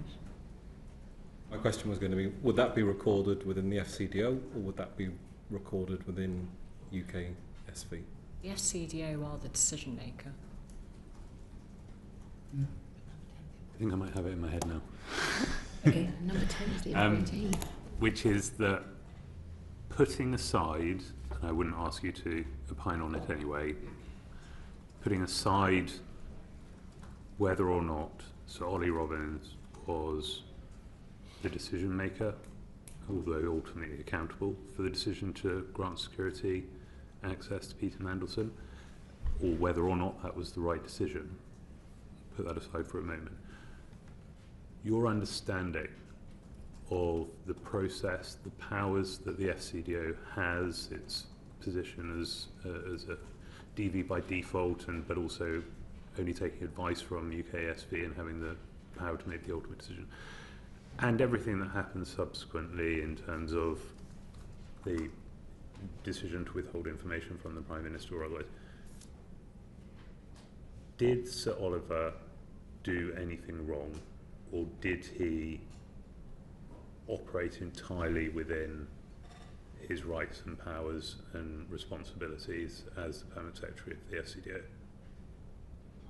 My question was going to be, would that be recorded within the FCDO or would that be recorded within UKSV? The FCDO are the decision maker. I think I might have it in my head now. Okay. Number 10 is the appointee. Which is that putting aside, and I wouldn't ask you to opine on it anyway, putting aside whether or not Sir Ollie Robbins was the decision maker, although ultimately accountable for the decision to grant security access to Peter Mandelson, or whether or not that was the right decision. Put that aside for a moment. your understanding of the process, the powers that the FCDO has, its position as a DV by default, but also only taking advice from UKSV and having the power to make the ultimate decision, and everything that happens subsequently in terms of the decision to withhold information from the Prime Minister or otherwise. Did Sir Oliver do anything wrong, or did he operate entirely within his rights and powers and responsibilities as the Permanent Secretary of the FCDO?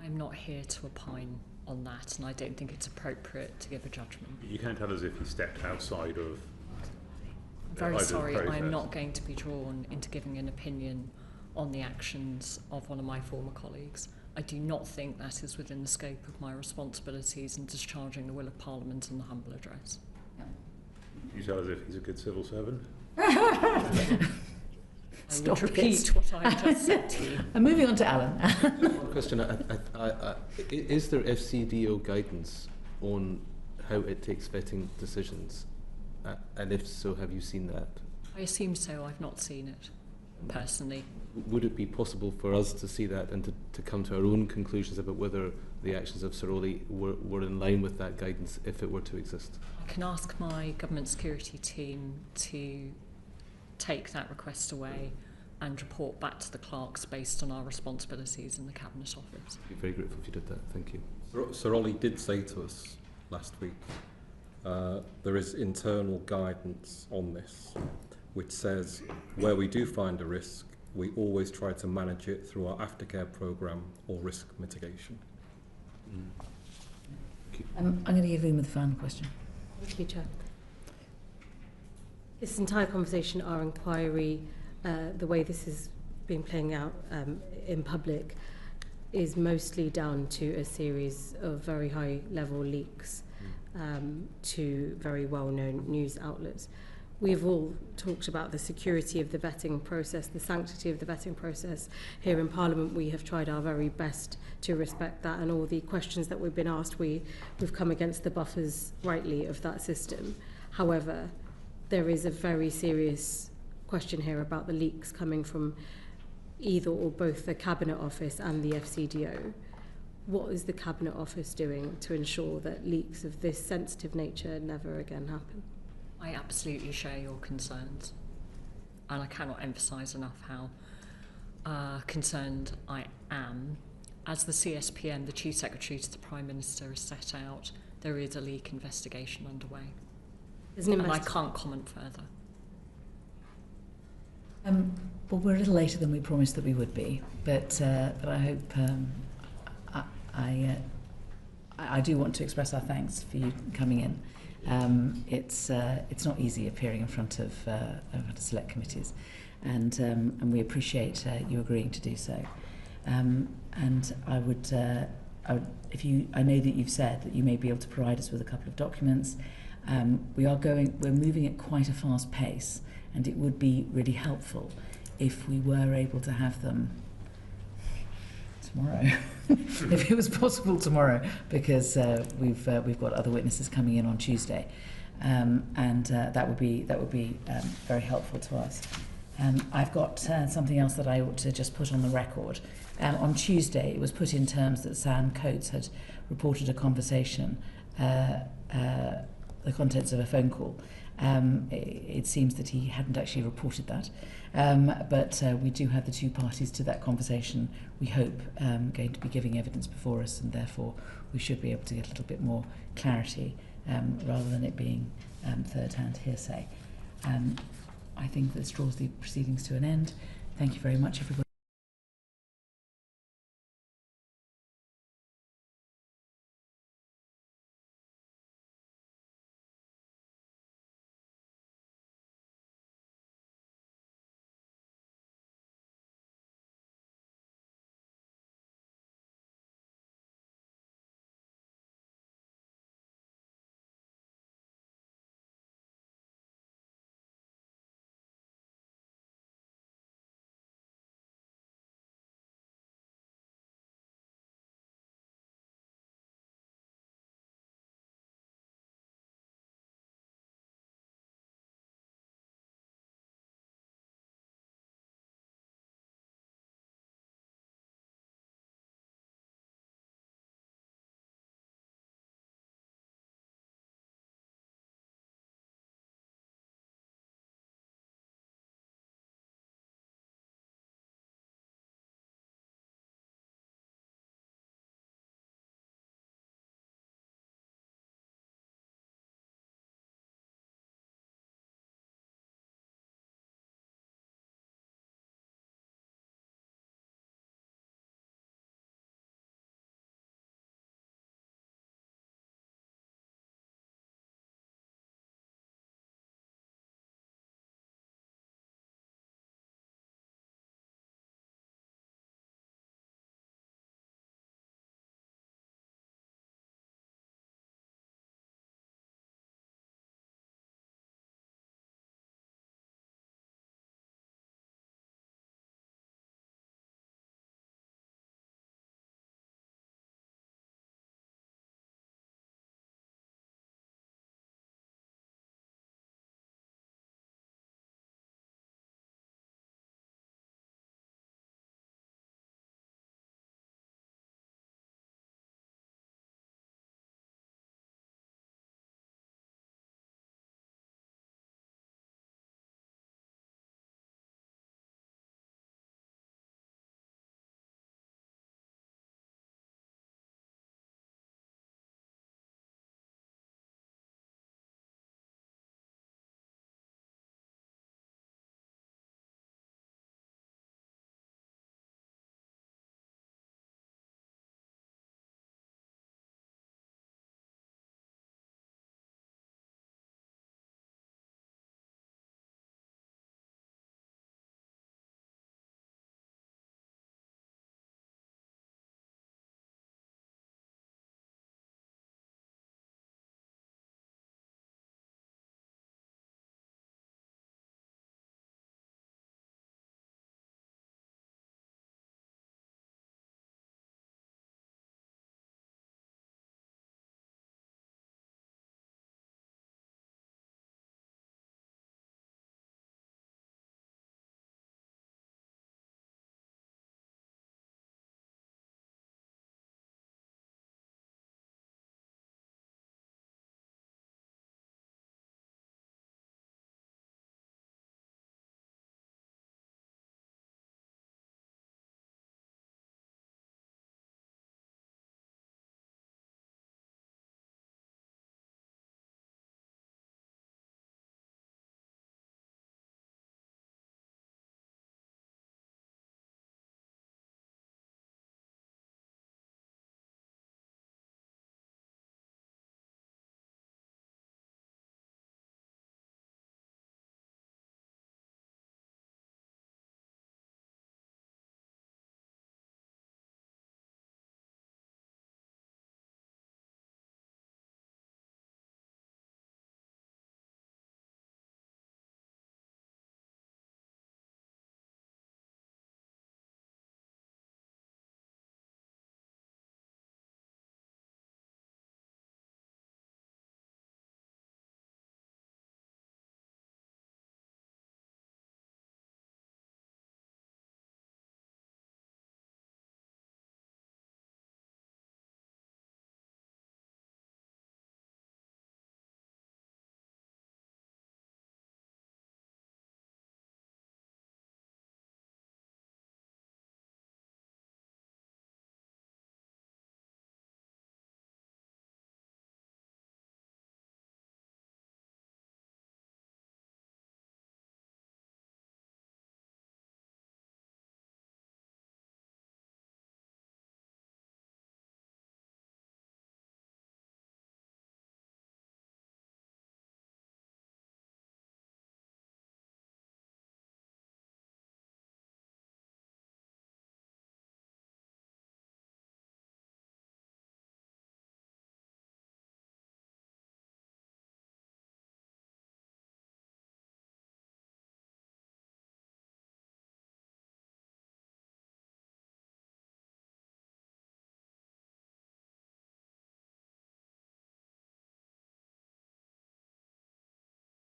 I'm not here to opine on that, and I don't think it's appropriate to give a judgment. You can't tell us if he stepped outside of. I'm very either sorry, process. I'm not going to be drawn into giving an opinion on the actions of one of my former colleagues. I do not think that is within the scope of my responsibilities in discharging the will of Parliament and the humble address. You tell us if he's a good civil servant? I would repeat what I just said to you. And moving on to Alan. One question, is there FCDO guidance on how it takes vetting decisions? And if so, have you seen that? I assume so. I've not seen it, personally. Would it be possible for us to see that and to come to our own conclusions about whether the actions of Sir Ollie were in line with that guidance if it were to exist? I can ask my government security team to take that request away and report back to the clerks based on our responsibilities in the Cabinet Office. I'd be very grateful if you did that. Thank you. Sir Ollie did say to us last week, there is internal guidance on this, which says where we do find a risk, we always try to manage it through our aftercare programme or risk mitigation. I'm going to give Uma the final question. Thank you, Chair. This entire conversation, our inquiry, the way this has been playing out in public, is mostly down to a series of very high-level leaks to very well-known news outlets. We've all talked about the security of the vetting process, the sanctity of the vetting process. Here in Parliament, we have tried our very best to respect that, and all the questions that we've been asked, we've come against the buffers rightly of that system. However, there is a very serious question here about the leaks coming from either or both the Cabinet Office and the FCDO. What is the Cabinet Office doing to ensure that leaks of this sensitive nature never again happen? I absolutely share your concerns, and I cannot emphasise enough how concerned I am. As the CSPM, the Chief Secretary to the Prime Minister, has set out, there is a leak investigation underway. And I can't comment further. Well, we're a little later than we promised that we would be, but I hope I do want to express our thanks for you coming in. It's not easy appearing in front of select committees, and we appreciate you agreeing to do so. And I would, I know that you've said that you may be able to provide us with a couple of documents. We're moving at quite a fast pace, and it would be really helpful if we were able to have them tomorrow, if it was possible tomorrow, because we've got other witnesses coming in on Tuesday, and that would be very helpful to us. I've got something else that I ought to just put on the record. On Tuesday, it was put in terms that Sam Coates had reported a conversation, the contents of a phone call. It seems that he hadn't actually reported that, but we do have the two parties to that conversation, we hope, going to be giving evidence before us, and therefore we should be able to get a little bit more clarity rather than it being third-hand hearsay. I think this draws the proceedings to an end. Thank you very much, everybody.